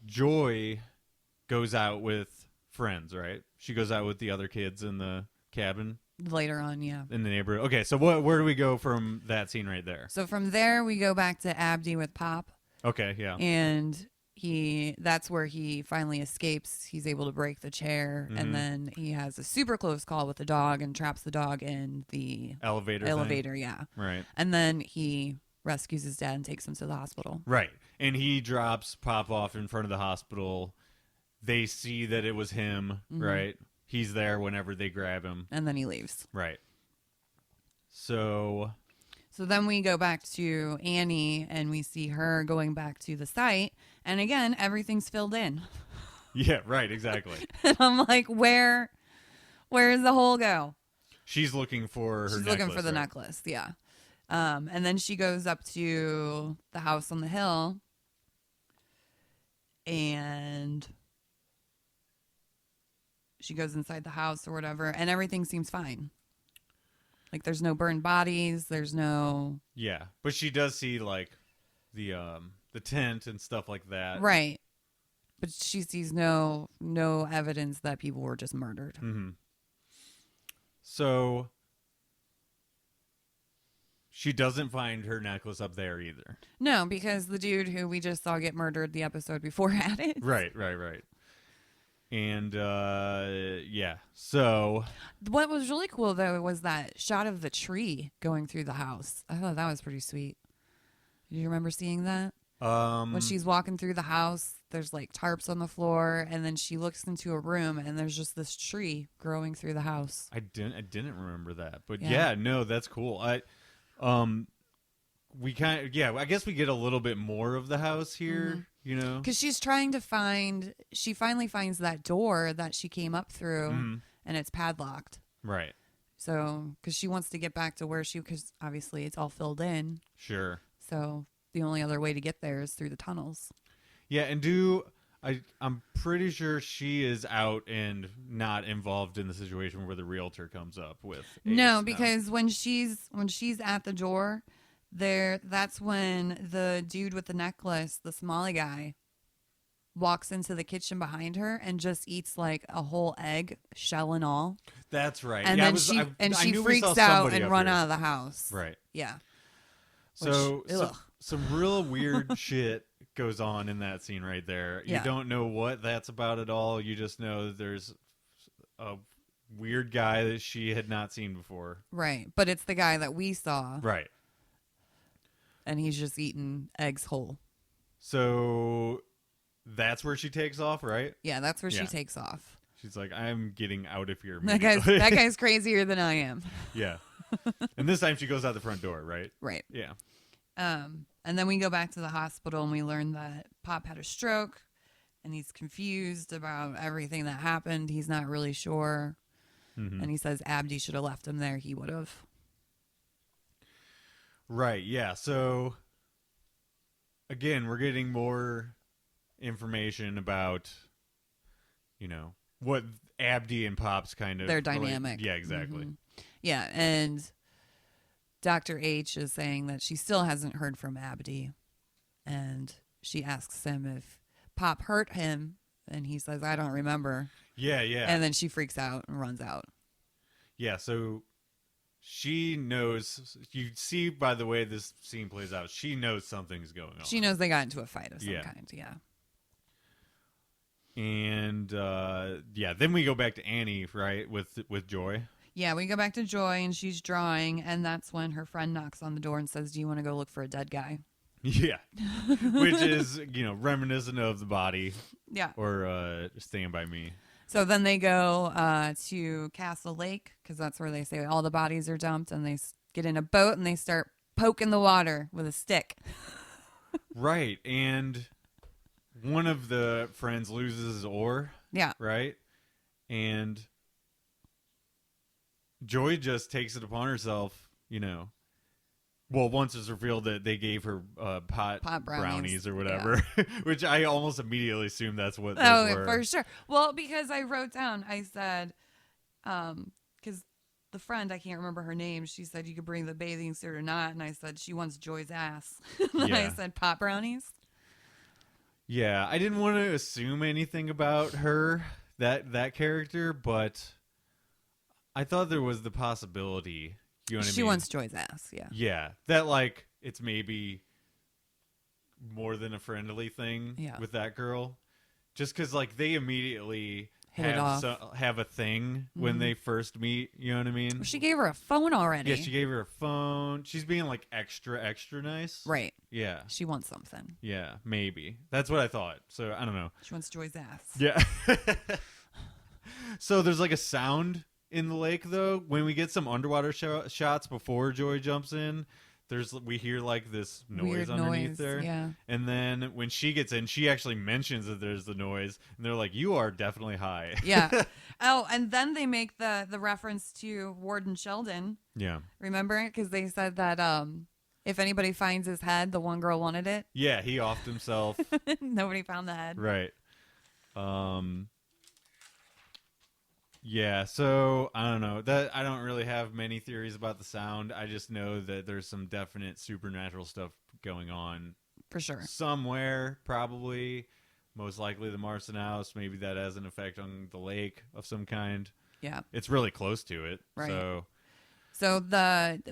Joy goes out with friends, right? She goes out with the other kids in the cabin. Later on, yeah. In the neighborhood. Okay, so where do we go from that scene right there? So from there, we go back to Abdi with Pop. Okay, yeah. And that's where he finally escapes. He's able to break the chair, and then he has a super close call with the dog and traps the dog in the elevator, yeah. Right. And then he rescues his dad and takes him to the hospital. Right. And he drops Pop off in front of the hospital. They see that it was him, right? He's there whenever they grab him. And then he leaves. Right. So then we go back to Annie, and we see her going back to the site. And again, everything's filled in. Yeah, right, exactly. And I'm like, where does the hole go? She's looking for her necklace. She's looking for the necklace, yeah. And then she goes up to the house on the hill. And she goes inside the house or whatever, and everything seems fine. Like, there's no burned bodies. There's no... Yeah, but she does see, like, the tent and stuff like that. Right. But she sees no evidence that people were just murdered. Mm-hmm. So she doesn't find her necklace up there either. No, because the dude who we just saw get murdered the episode before had it. Right. And, yeah, so... What was really cool, though, was that shot of the tree going through the house. I thought that was pretty sweet. Do you remember seeing that? When she's walking through the house, there's, like, tarps on the floor, and then she looks into a room, and there's just this tree growing through the house. I didn't remember that. But, yeah no, that's cool. We kind of, I guess we get a little bit more of the house here, you know? Because she finally finds that door that she came up through, and it's padlocked. Right. So, because she wants to get back to because obviously it's all filled in. Sure. So, the only other way to get there is through the tunnels. Yeah, and I'm pretty sure she is out and not involved in the situation where the realtor comes up with Ace. No, because when she's at the door... that's when the dude with the necklace, the Somali guy, walks into the kitchen behind her and just eats like a whole egg, shell and all. That's right. And Yeah, then I she knew we saw freaks out somebody and up run here. out of the house. Right. Yeah. So, Which, some real weird shit goes on in that scene right there. Yeah. You don't know what that's about at all. You just know that there's a weird guy that she had not seen before. Right. But it's the guy that we saw. Right. And he's just eating eggs whole. So that's where she takes off, right? Yeah, that's where Yeah. she takes off. She's like, I'm getting out of here. That immediately." guy's crazier than I am. Yeah. And this time she goes out the front door, right? Right. Yeah. And then we go back to the hospital and we learn that Pop had a stroke and he's confused about everything that happened. He's not really sure. Mm-hmm. And he says Abdi should have left him there. He would have. Right, yeah. So, again, we're getting more information about, what Abdi and Pop's kind of... Their dynamic. Yeah, exactly. Mm-hmm. Yeah, and Dr. H is saying that she still hasn't heard from Abdi. And she asks him if Pop hurt him. And he says, I don't remember. Yeah, yeah. And then she freaks out and runs out. Yeah, so she knows... You see by the way this scene plays out, she knows something's going on. She knows they got into a fight of some kind, yeah. And, then we go back to Annie, right, with Joy. Yeah, we go back to Joy, and she's drawing, and that's when her friend knocks on the door and says, do you want to go look for a dead guy? Yeah. Which is, reminiscent of The Body. Yeah. Or Stand By Me. So then they go to Castle Lake, because that's where they say all the bodies are dumped, and they get in a boat, and they start poking the water with a stick. Right, and one of the friends loses his oar. Yeah. Right? And Joy just takes it upon herself, Well, once it's revealed that they gave her pot brownies or whatever, yeah. Which I almost immediately assumed that's what those were. For sure. Well, because I wrote down, I said, because the friend, I can't remember her name, she said you could bring the bathing suit or not, and I said she wants Joy's ass. And Yeah. I said pot brownies. Yeah, I didn't want to assume anything about her, that character, but I thought there was the possibility. You know what I mean? She wants Joy's ass, yeah. Yeah, that it's maybe more than a friendly thing with that girl. Just because they immediately have a thing when they first meet, you know what I mean? She gave her a phone already. Yeah, she gave her a phone. She's being extra, extra nice. Right. Yeah. She wants something. Yeah, maybe. That's what I thought. So, I don't know. She wants Joy's ass. Yeah. So there's a sound in the lake, though. When we get some underwater shots before Joy jumps in, we hear this noise Weird underneath noise, there. yeah. And then when she gets in, she actually mentions that there's the noise, and they're like, "You are definitely high." Yeah. Oh, and then they make the reference to Warden Sheldon. Yeah. Remember? Because they said that if anybody finds his head, the one girl wanted it. Yeah, he offed himself. Nobody found the head. Right. Yeah, so I don't know. I don't really have many theories about the sound. I just know that there's some definite supernatural stuff going on. For sure. Somewhere, probably. Most likely the Marston House. Maybe that has an effect on the lake of some kind. Yeah. It's really close to it. Right. So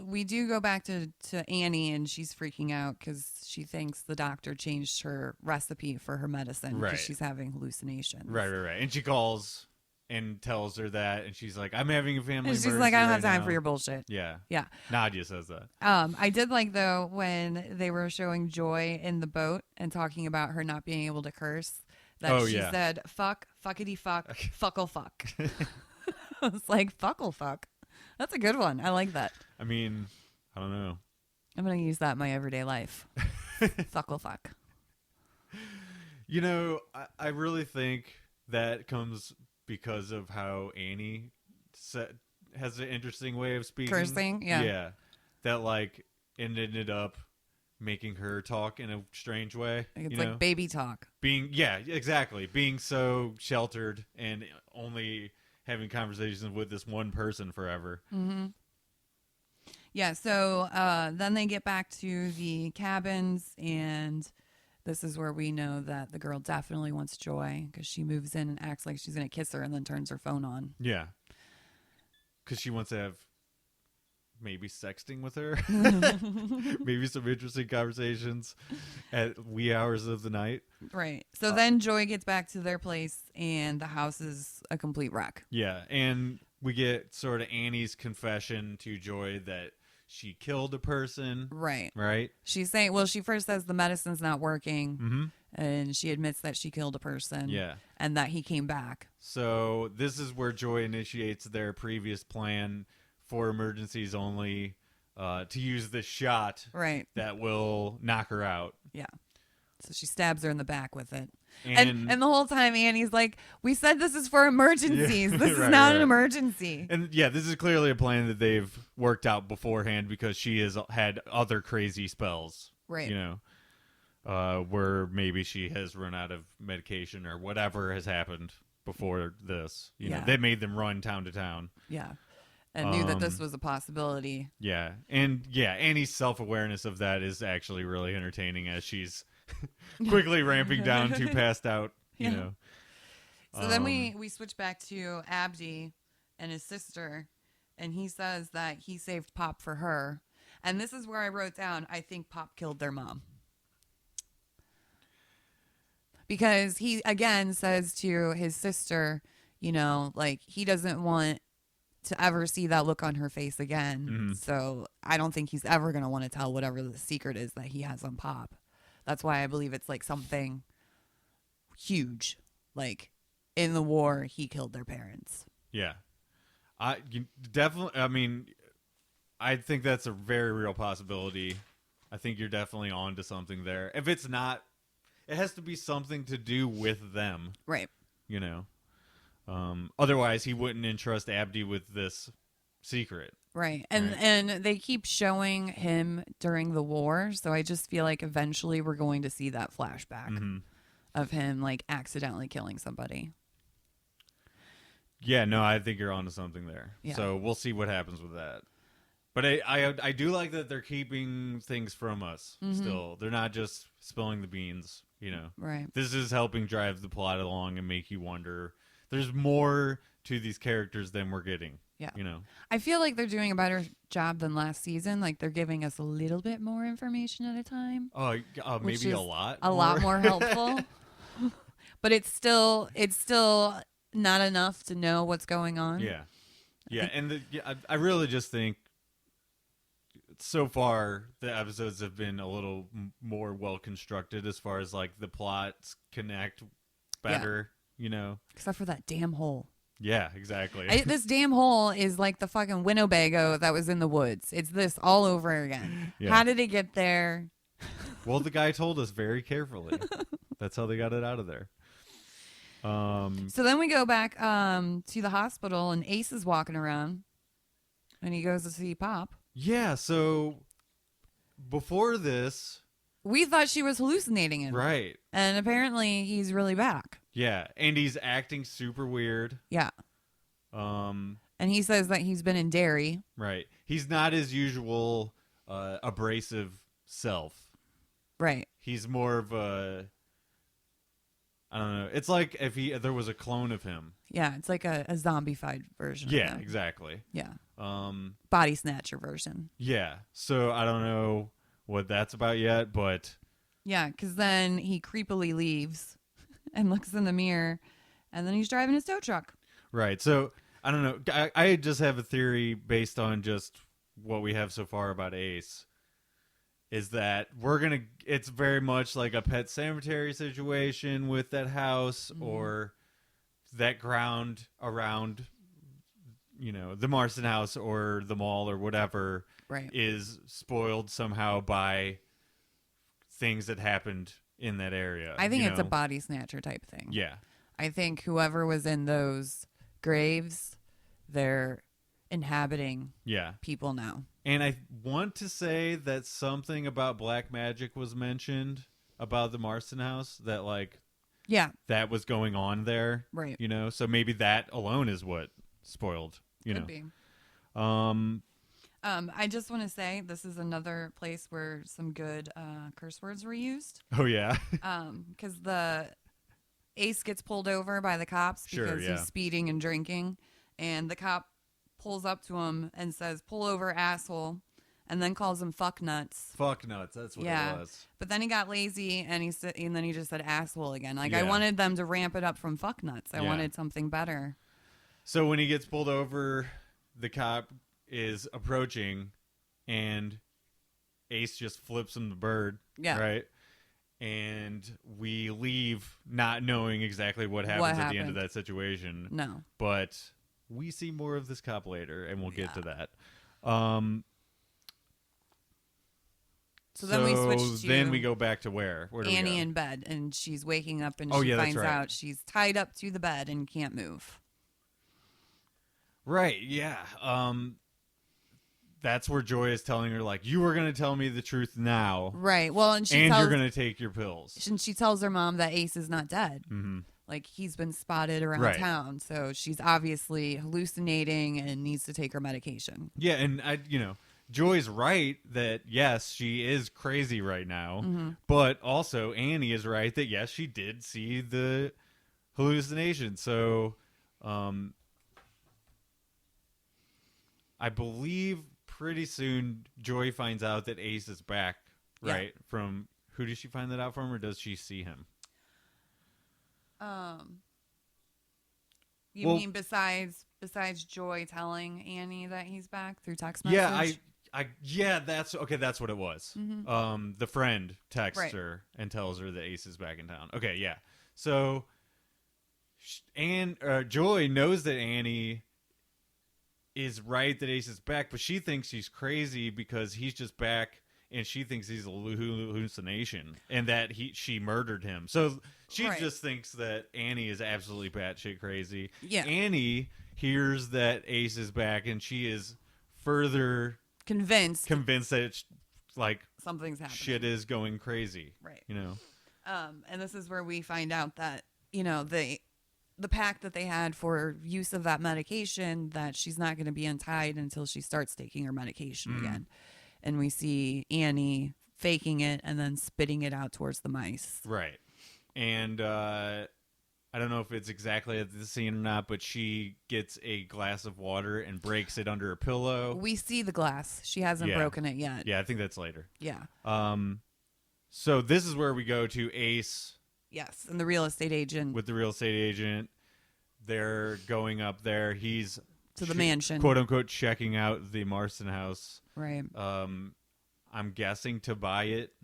we do go back to Annie, and she's freaking out because she thinks the doctor changed her recipe for her medicine because she's having hallucinations. Right. And she calls and tells her that, and she's like, I'm having a family emergency. She's like, I don't have time now. for your bullshit. Yeah. Yeah. Nadia says that. I did like, though, when they were showing Joy in the boat and talking about her not being able to curse, that she said, fuck, fuckity fuck, fuckle fuck. I was like, fuckle fuck. That's a good one. I like that. I mean, I don't know. I'm going to use that in my everyday life. Fuckle fuck. I really think that comes because of how Annie has an interesting way of speaking. Cursing, yeah. Yeah. That, it ended up making her talk in a strange way. It's like baby talk. Yeah, exactly. Being so sheltered and only having conversations with this one person forever. Mm-hmm. Yeah, so then they get back to the cabins, and This is where we know that the girl definitely wants Joy because she moves in and acts like she's going to kiss her and then turns her phone on. Yeah. Because she wants to have maybe sexting with her. Maybe some interesting conversations at wee hours of the night. Right. So then Joy gets back to their place and the house is a complete wreck. Yeah. And we get sort of Annie's confession to Joy that she killed a person. Right. Right. She's saying, well, she first says the medicine's not working. Mm-hmm. And she admits that she killed a person. Yeah. And that he came back. So this is where Joy initiates their previous plan for emergencies only, to use this shot Right. that will knock her out. Yeah. So she stabs her in the back with it. And the whole time Annie's like, we said this is for emergencies. Yeah, This is right, not right. an emergency. And yeah, this is clearly a plan that they've worked out beforehand because she has had other crazy spells. Right. You know, where maybe she has run out of medication or whatever has happened before this. You know, that made them run town to town. Yeah. And knew that this was a possibility. Yeah. And yeah, Annie's self-awareness of that is actually really entertaining as she's quickly ramping down to passed out, you know. So then we switch back to Abdi and his sister, and he says that he saved Pop for her. And this is where I wrote down, I think Pop killed their mom. Because he, again, says to his sister, you know, like, he doesn't want to ever see that look on her face again. Mm-hmm. So I don't think he's ever going to want to tell whatever the secret is that he has on Pop. That's why I believe it's like something huge. Like, in the war, he killed their parents. Yeah. I mean, I think that's a very real possibility. I think you're definitely onto something there. If it's not, it has to be something to do with them. Right. You know? Otherwise, he wouldn't entrust Abdi with this secret. Right. And they keep showing him during the war. So I just feel like eventually we're going to see that flashback of him like accidentally killing somebody. Yeah, no, I think you're onto something there. Yeah. So we'll see what happens with that. But I do like that they're keeping things from us still. They're not just spilling the beans, you know. Right. This is helping drive the plot along and make you wonder. There's more to these characters than we're getting. Yeah. You know. I feel like they're doing a better job than last season. Like they're giving us a little bit more information at a time. Oh, maybe a lot. A lot more helpful. But it's still not enough to know what's going on. Yeah. Yeah, I really just think so far the episodes have been a little more well constructed as far as like the plots connect better, you know. Except for that damn hole. Yeah, exactly. This damn hole is like the fucking Winnebago that was in the woods. It's this all over again. Yeah. How did it get there? Well, the guy told us very carefully. That's how they got it out of there. So then we go back to the hospital, and Ace is walking around, and he goes to see Pop. Yeah, so before this... We thought she was hallucinating him. Right. And apparently he's really back. Yeah, and he's acting super weird. Yeah. And he says that he's been in Derry. Right. He's not his usual abrasive self. Right. He's more of a... I don't know. It's like if there was a clone of him. Yeah, it's like a zombified version of him. Exactly. Yeah. Body-snatcher version. Yeah. So I don't know what that's about yet, but... Yeah, because then he creepily leaves and looks in the mirror, and then he's driving his tow truck. Right. So, I don't know. I just have a theory based on just what we have so far about Ace. Is that it's very much like a Pet Cemetery situation with that house or that ground around, you know, the Marston house or the mall or whatever is spoiled somehow by things that happened in that area. I think it's a body snatcher type thing. Yeah. I think whoever was in those graves, they're inhabiting people now. And I want to say that something about black magic was mentioned about the Marston house that that was going on there. Right. You know, so maybe that alone is what spoiled, you Could know. be. I just want to say this is another place where some good curse words were used. Oh, yeah. Because the Ace gets pulled over by the cops because he's speeding and drinking, and the cop pulls up to him and says, "Pull over, asshole," and then calls him fuck nuts. Fuck nuts. That's what it was. But then he got lazy and and then he just said asshole again. Like I wanted them to ramp it up from fuck nuts. I wanted something better. So when he gets pulled over, the cop is approaching, and Ace just flips him the bird. Yeah. Right. And we leave not knowing exactly what happens at the end of that situation. No. But we see more of this cop later, and we'll get to that. So then we switch to... Then we go back to where? Where do Annie we go? in bed, and she's waking up, and she finds out she's tied up to the bed and can't move. Right, yeah. That's where Joy is telling her, like, you were going to tell me the truth now. Right. Well, and you're going to take your pills. And she tells her mom that Ace is not dead. Mm-hmm. Like, he's been spotted around town. So she's obviously hallucinating and needs to take her medication. Yeah, and, Joy's right that, yes, she is crazy right now. Mm-hmm. But also, Annie is right that, yes, she did see the hallucination. So, I believe... pretty soon, Joy finds out that Ace is back, right? Yeah. From who does she find that out from, or does she see him? You mean besides Joy telling Annie that he's back through text message? That's what it was. Mm-hmm. The friend texts her and tells her that Ace is back in town. Okay, yeah. So, Joy knows that Annie is right that Ace is back, but she thinks he's crazy because he's just back, and she thinks he's a hallucination and that she murdered him. So she just thinks that Annie is absolutely batshit crazy. Yeah. Annie hears that Ace is back, and she is further convinced that it's like something's happening. Shit is going crazy. Right. And this is where we find out that the pact that they had for use of that medication, that she's not going to be untied until she starts taking her medication again. And we see Annie faking it and then spitting it out towards the mice. Right. And I don't know if it's exactly at the scene or not, but she gets a glass of water and breaks it under her pillow. We see the glass. She hasn't broken it yet. Yeah, I think that's later. Yeah. So this is where we go to Ace. Yes, and the real estate agent. With the real estate agent. They're going up there. He's to the mansion, quote unquote, checking out the Marston house. Right. I'm guessing to buy it.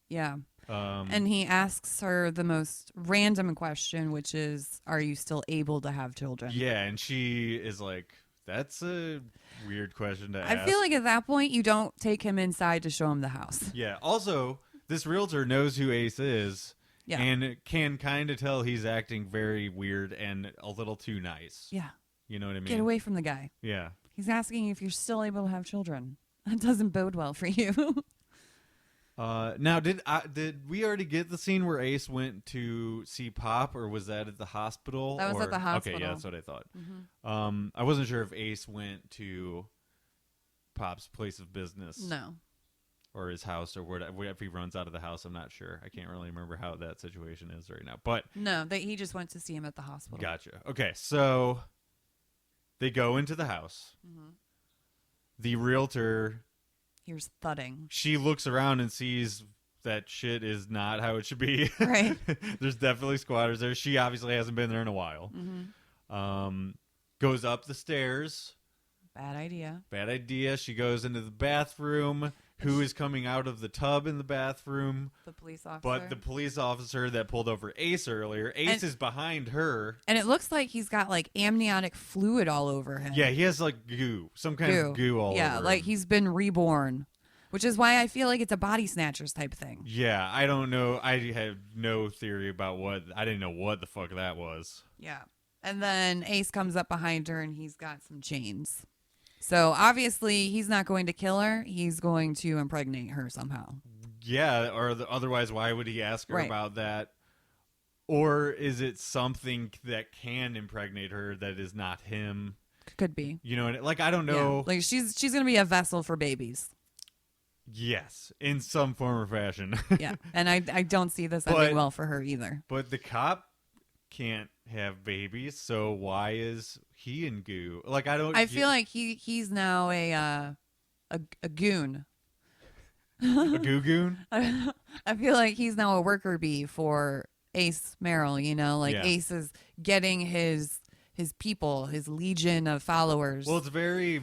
Yeah. And he asks her the most random question, which is, "Are you still able to have children?" Yeah, and she is like, "That's a weird question to ask." I feel like at that point, you don't take him inside to show him the house. Yeah. Also, this realtor knows who Ace is. Yeah. And can kind of tell he's acting very weird and a little too nice. Yeah. You know what I mean? Get away from the guy. Yeah. He's asking if you're still able to have children. That doesn't bode well for you. Now, did we already get the scene where Ace went to see Pop, or was that at the hospital? That was at the hospital. Okay, yeah, that's what I thought. Mm-hmm. I wasn't sure if Ace went to Pop's place of business. No. Or his house, or whatever. If he runs out of the house, I'm not sure. I can't really remember how that situation is right now. But no, he just went to see him at the hospital. Gotcha. Okay, so they go into the house. Mm-hmm. The realtor hears thudding. She looks around and sees that shit is not how it should be. Right. There's definitely squatters there. She obviously hasn't been there in a while. Mm-hmm. Goes up the stairs. Bad idea. She goes into the bathroom. Who is coming out of the tub in the bathroom? The police officer. But the police officer that pulled over Ace earlier. Ace is behind her. And it looks like he's got like amniotic fluid all over him. Yeah, he has like goo. Some kind of goo all over him. Yeah, like he's been reborn. Which is why I feel like it's a body snatchers type thing. Yeah, I don't know. I have no theory about I didn't know what the fuck that was. Yeah. And then Ace comes up behind her and he's got some chains. So obviously he's not going to kill her. He's going to impregnate her somehow. Yeah, or otherwise why would he ask her about that? Or is it something that can impregnate her that is not him? Could be. You know, like, I don't know. Yeah. Like, she's going to be a vessel for babies. Yes, in some form or fashion. Yeah, and I don't see this ending well for her either. But the cop can't have babies, so why is he in goo? Like, I feel like he's now a goon. A goo-goon? I feel like he's now a worker bee for Ace Merrill, you know? Like, Ace is getting his people, his legion of followers. Well, it's very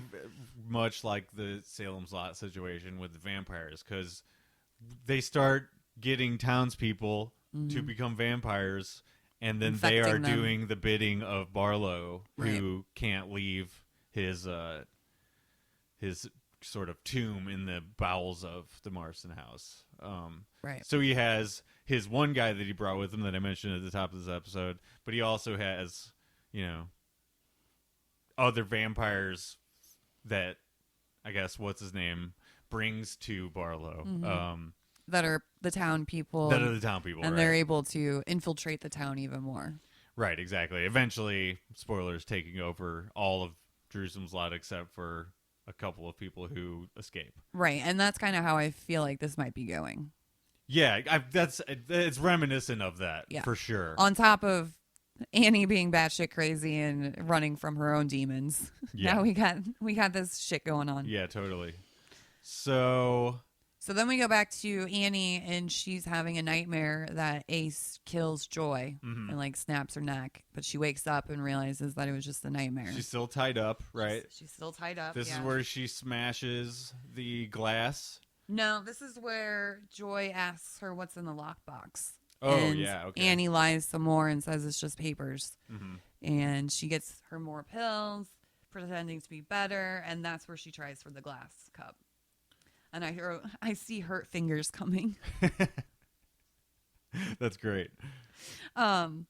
much like the Salem's Lot situation with the vampires, because they start getting townspeople to become vampires, and then Infecting they are them. doing the bidding of Barlow, who can't leave his sort of tomb in the bowels of the Marston house. Right. So he has his one guy that he brought with him that I mentioned at the top of this episode, but he also has, you know, other vampires that, I guess, what's his name, brings to Barlow. That are the town people. And they're able to infiltrate the town even more. Right, exactly. Eventually, spoilers, taking over all of Jerusalem's Lot except for a couple of people who escape. Right, and that's kind of how I feel like this might be going. Yeah, it's reminiscent of that, for sure. On top of Annie being batshit crazy and running from her own demons. Yeah. Now we got this shit going on. Yeah, totally. So then we go back to Annie, and she's having a nightmare that Ace kills Joy and like snaps her neck, but she wakes up and realizes that it was just a nightmare. She's still tied up, right? She's still tied up. This is where she smashes the glass. No, this is where Joy asks her what's in the lockbox. Oh, and yeah, okay. Annie lies some more and says it's just papers. And she gets her more pills, pretending to be better, and that's where she tries for the glass cup. And I see hurt fingers coming. That's great. And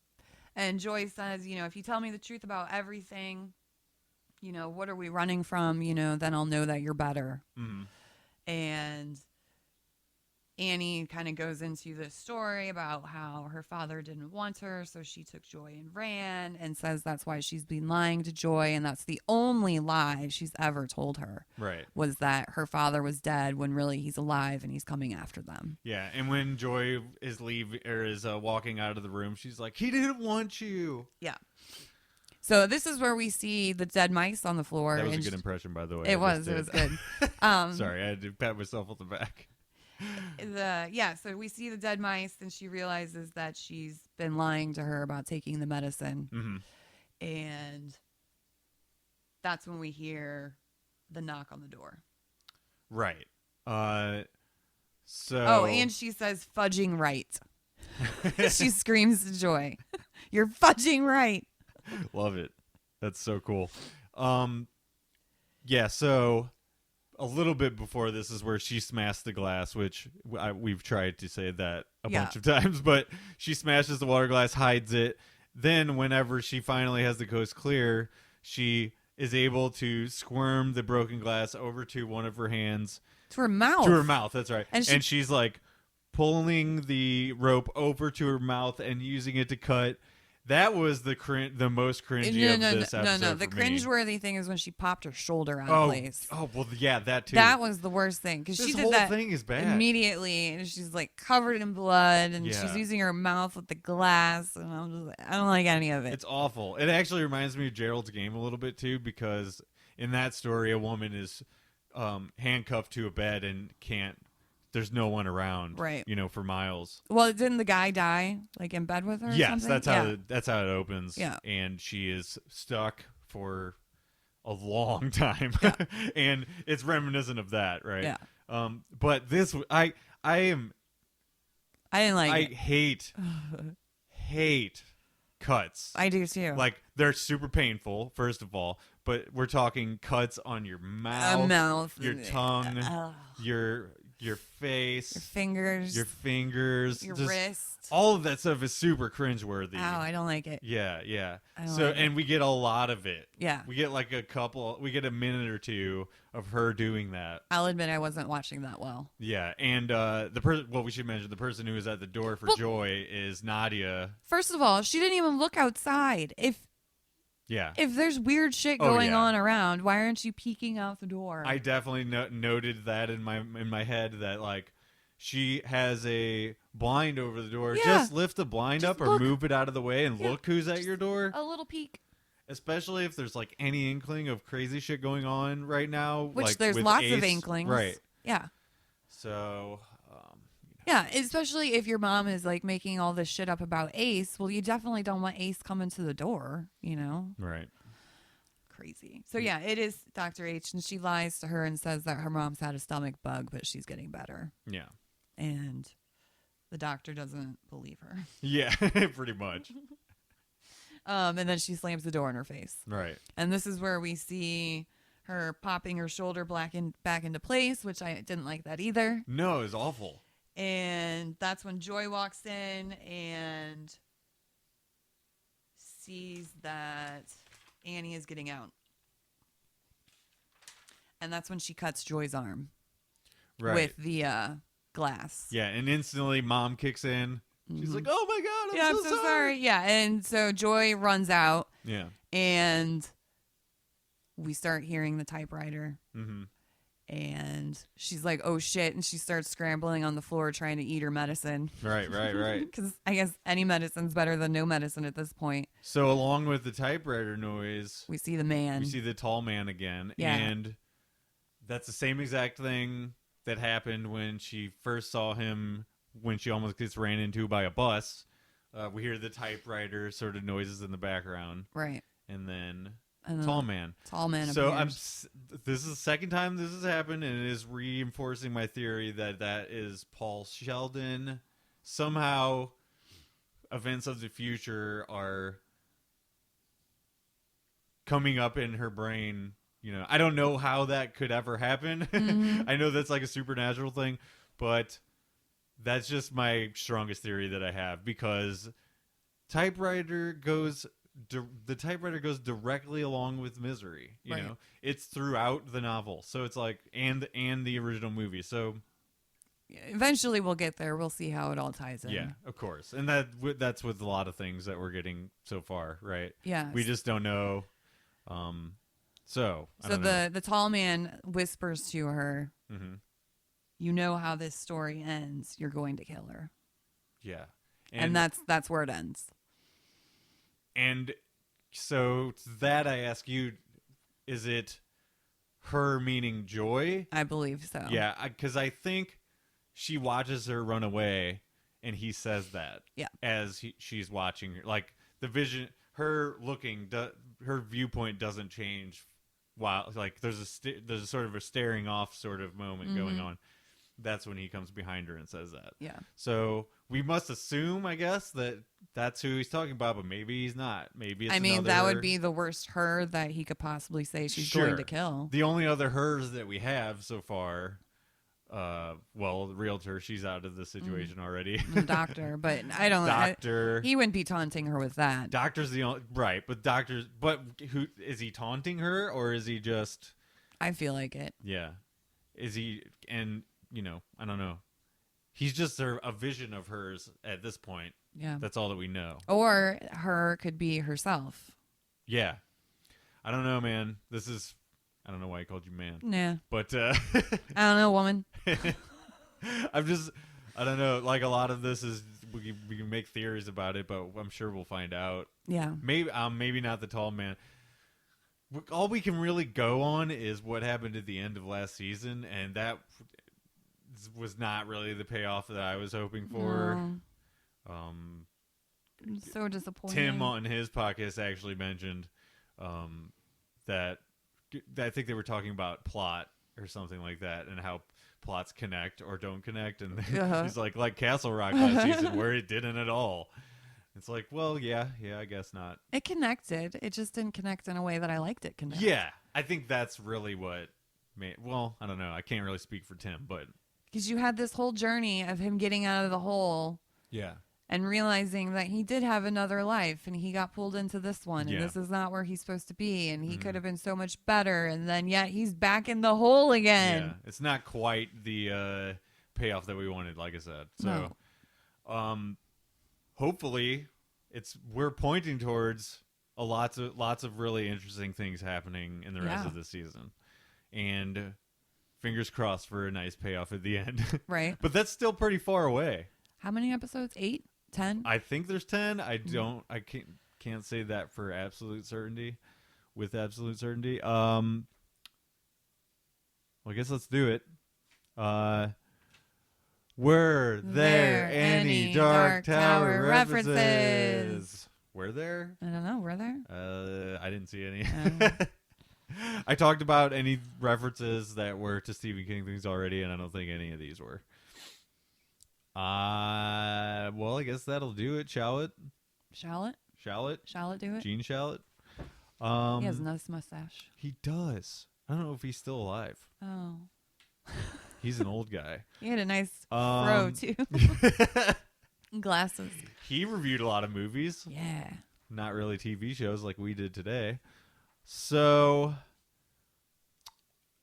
Joy says, you know, if you tell me the truth about everything, you know, what are we running from? You know, then I'll know that you're better. And Annie kind of goes into this story about how her father didn't want her, so she took Joy and ran, and says that's why she's been lying to Joy, and that's the only lie she's ever told her. Right. Was that her father was dead when really he's alive and he's coming after them. Yeah, and when Joy is walking out of the room, she's like, "He didn't want you." Yeah. So this is where we see the dead mice on the floor. That was a good impression, by the way. It was good. Sorry, I had to pat myself on the back. So we see the dead mice, and she realizes that she's been lying to her about taking the medicine. And that's when we hear the knock on the door. Right. And she says fudging right. She screams to Joy, "You're fudging right." Love it. That's so cool. Yeah, so a little bit before this is where she smashed the glass, which we've tried to say that a bunch of times, but she smashes the water glass, hides it. Then whenever she finally has the coast clear, she is able to squirm the broken glass over to one of her hands. To her mouth. To her mouth, that's right. And she's like pulling the rope over to her mouth and using it to cut. That was the most cringy of this episode. No. The cringeworthy thing is when she popped her shoulder out of place. Oh, well, yeah, that too. That was the worst thing, because she did that thing is bad. Immediately, and she's like covered in blood, and she's using her mouth with the glass, and I'm just like, I don't like any of it. It's awful. It actually reminds me of Gerald's Game a little bit too, because in that story, a woman is handcuffed to a bed and there's no one around, right? You know, for miles. Well, didn't the guy die like in bed with her? Yes, that's how it opens. Yeah, and she is stuck for a long time, and it's reminiscent of that, right? Yeah. But this, I didn't like. I hate cuts. I do too. Like, they're super painful, first of all, but we're talking cuts on your mouth, your tongue, your face, your fingers, your wrist. All of that stuff is super cringeworthy. Oh, I don't like it. Yeah. And we get a lot of it. Yeah. We get a minute or two of her doing that. I'll admit I wasn't watching that well. Yeah, and we should mention the person who is at the door for Joy is Nadia. First of all, she didn't even look outside. Yeah. If there's weird shit going on around, why aren't you peeking out the door? I definitely noted that in my head that like she has a blind over the door. Yeah. Just lift the blind up or move it out of the way and look who's at your door. A little peek. Especially if there's like any inkling of crazy shit going on right now. Which like there's with lots Ace. of inklings. Right. Yeah. So. Yeah, especially if your mom is like making all this shit up about Ace. Well, you definitely don't want Ace coming to the door, you know? Right. Crazy. So yeah, it is Dr. H, and she lies to her and says that her mom's had a stomach bug, but she's getting better. Yeah. And the doctor doesn't believe her. Yeah, pretty much. And then she slams the door in her face. Right. And this is where we see her popping her shoulder back into place, which I didn't like that either. No, it was awful. And that's when Joy walks in and sees that Annie is getting out. And that's when she cuts Joy's arm with the glass. Yeah, and instantly Mom kicks in. She's like, "Oh my God, I'm so sorry." Yeah, and so Joy runs out. Yeah. And we start hearing the typewriter. Mm-hmm. And she's like, "Oh shit," and she starts scrambling on the floor trying to eat her medicine. Right. Because I guess any medicine's better than no medicine at this point. So along with the typewriter noise, we see the man. We see the tall man again. Yeah. And that's the same exact thing that happened when she first saw him, when she almost gets ran into by a bus. We hear the typewriter sort of noises in the background. Right. And then... Tall man. So this is the second time this has happened, and it is reinforcing my theory that is Paul Sheldon. Somehow, events of the future are coming up in her brain. You know, I don't know how that could ever happen. Mm-hmm. I know that's like a supernatural thing, but that's just my strongest theory that I have, because the typewriter goes directly along with Misery. You know, it's throughout the novel, so it's like and the original movie. So eventually we'll get there. We'll see how it all ties in. Yeah, of course, and that's with a lot of things that we're getting so far, right? Yeah, we just don't know. So the tall man whispers to her, mm-hmm. "You know how this story ends. You're going to kill her." Yeah, and that's where it ends. And so to that I ask you, is it her meaning Joy? I believe so. Yeah, because I think she watches her run away, and he says that. Yeah. As she's watching her, like the vision, her looking, her viewpoint doesn't change. While like there's a sort of a staring off sort of moment mm-hmm. going on. That's when he comes behind her and says that. Yeah. So we must assume, I guess, that that's who he's talking about, but maybe he's not. Maybe it's that would be the worst her that he could possibly say she's going to kill. The only other hers that we have so far, the realtor, she's out of the situation already. The doctor, but I don't know. He wouldn't be taunting her with that. Doctor's the only... Right, but who... Is he taunting her, or is he just... I feel like it. Yeah. Is he... And... You know, I don't know. He's just a vision of hers at this point. Yeah. That's all that we know. Or her could be herself. Yeah. I don't know, man. I don't know why I called you man. Nah. But, I don't know, woman. I don't know. Like, a lot of this is, we can make theories about it, but I'm sure we'll find out. Yeah. Maybe not the tall man. All we can really go on is what happened at the end of last season, and that was not really the payoff that I was hoping for. No. So disappointing. Tim on his podcast actually mentioned that I think they were talking about plot or something like that, and how plots connect or don't connect, and he's like Castle Rock last season where it didn't at all. It's like, well, yeah, I guess not. It connected. It just didn't connect in a way that I liked it connect. Yeah, I think that's really what made... Well, I don't know. I can't really speak for Tim, but... Because you had this whole journey of him getting out of the hole. Yeah. And realizing that he did have another life, and he got pulled into this one, and this is not where he's supposed to be, and he could have been so much better, and then yet he's back in the hole again. Yeah, it's not quite the payoff that we wanted, like I said. So, hopefully, we're pointing towards lots of really interesting things happening in the rest of the season, and fingers crossed for a nice payoff at the end. Right. But that's still pretty far away. How many episodes? 8? 10? I think there's 10. I can't say that for absolute certainty. With absolute certainty. Well, I guess let's do it. Were there any Dark Tower references? Were there? I don't know. Were there? I didn't see any. I talked about any references that were to Stephen King things already, and I don't think any of these were. Well, I guess that'll do it. Shall it? Shall it do it? Gene Shalit? He has a nice mustache. He does. I don't know if he's still alive. Oh. He's an old guy. He had a nice fro, too. Glasses. He reviewed a lot of movies. Yeah. Not really TV shows like we did today. So,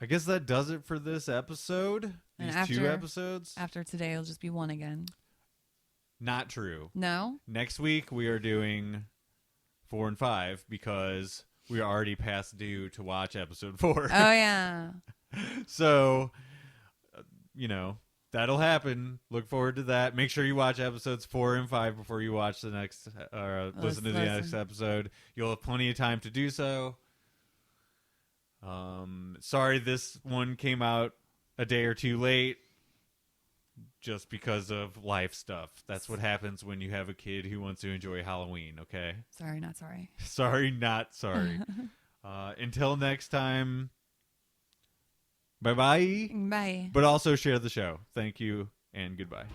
I guess that does it for this episode. These 2 episodes. After today, it'll just be 1 again. Not true. No? Next week, we are doing 4 and 5 because we are already past due to watch episode 4. Oh, yeah. So, that'll happen. Look forward to that. Make sure you watch episodes 4 and 5 before you watch the next, listen to the next episode. You'll have plenty of time to do so. Sorry this one came out a day or 2 late just because of life stuff. That's what happens when you have a kid who wants to enjoy Halloween, okay? Sorry, not sorry. Sorry, not sorry. Until next time, bye-bye. Bye. But also share the show. Thank you and goodbye.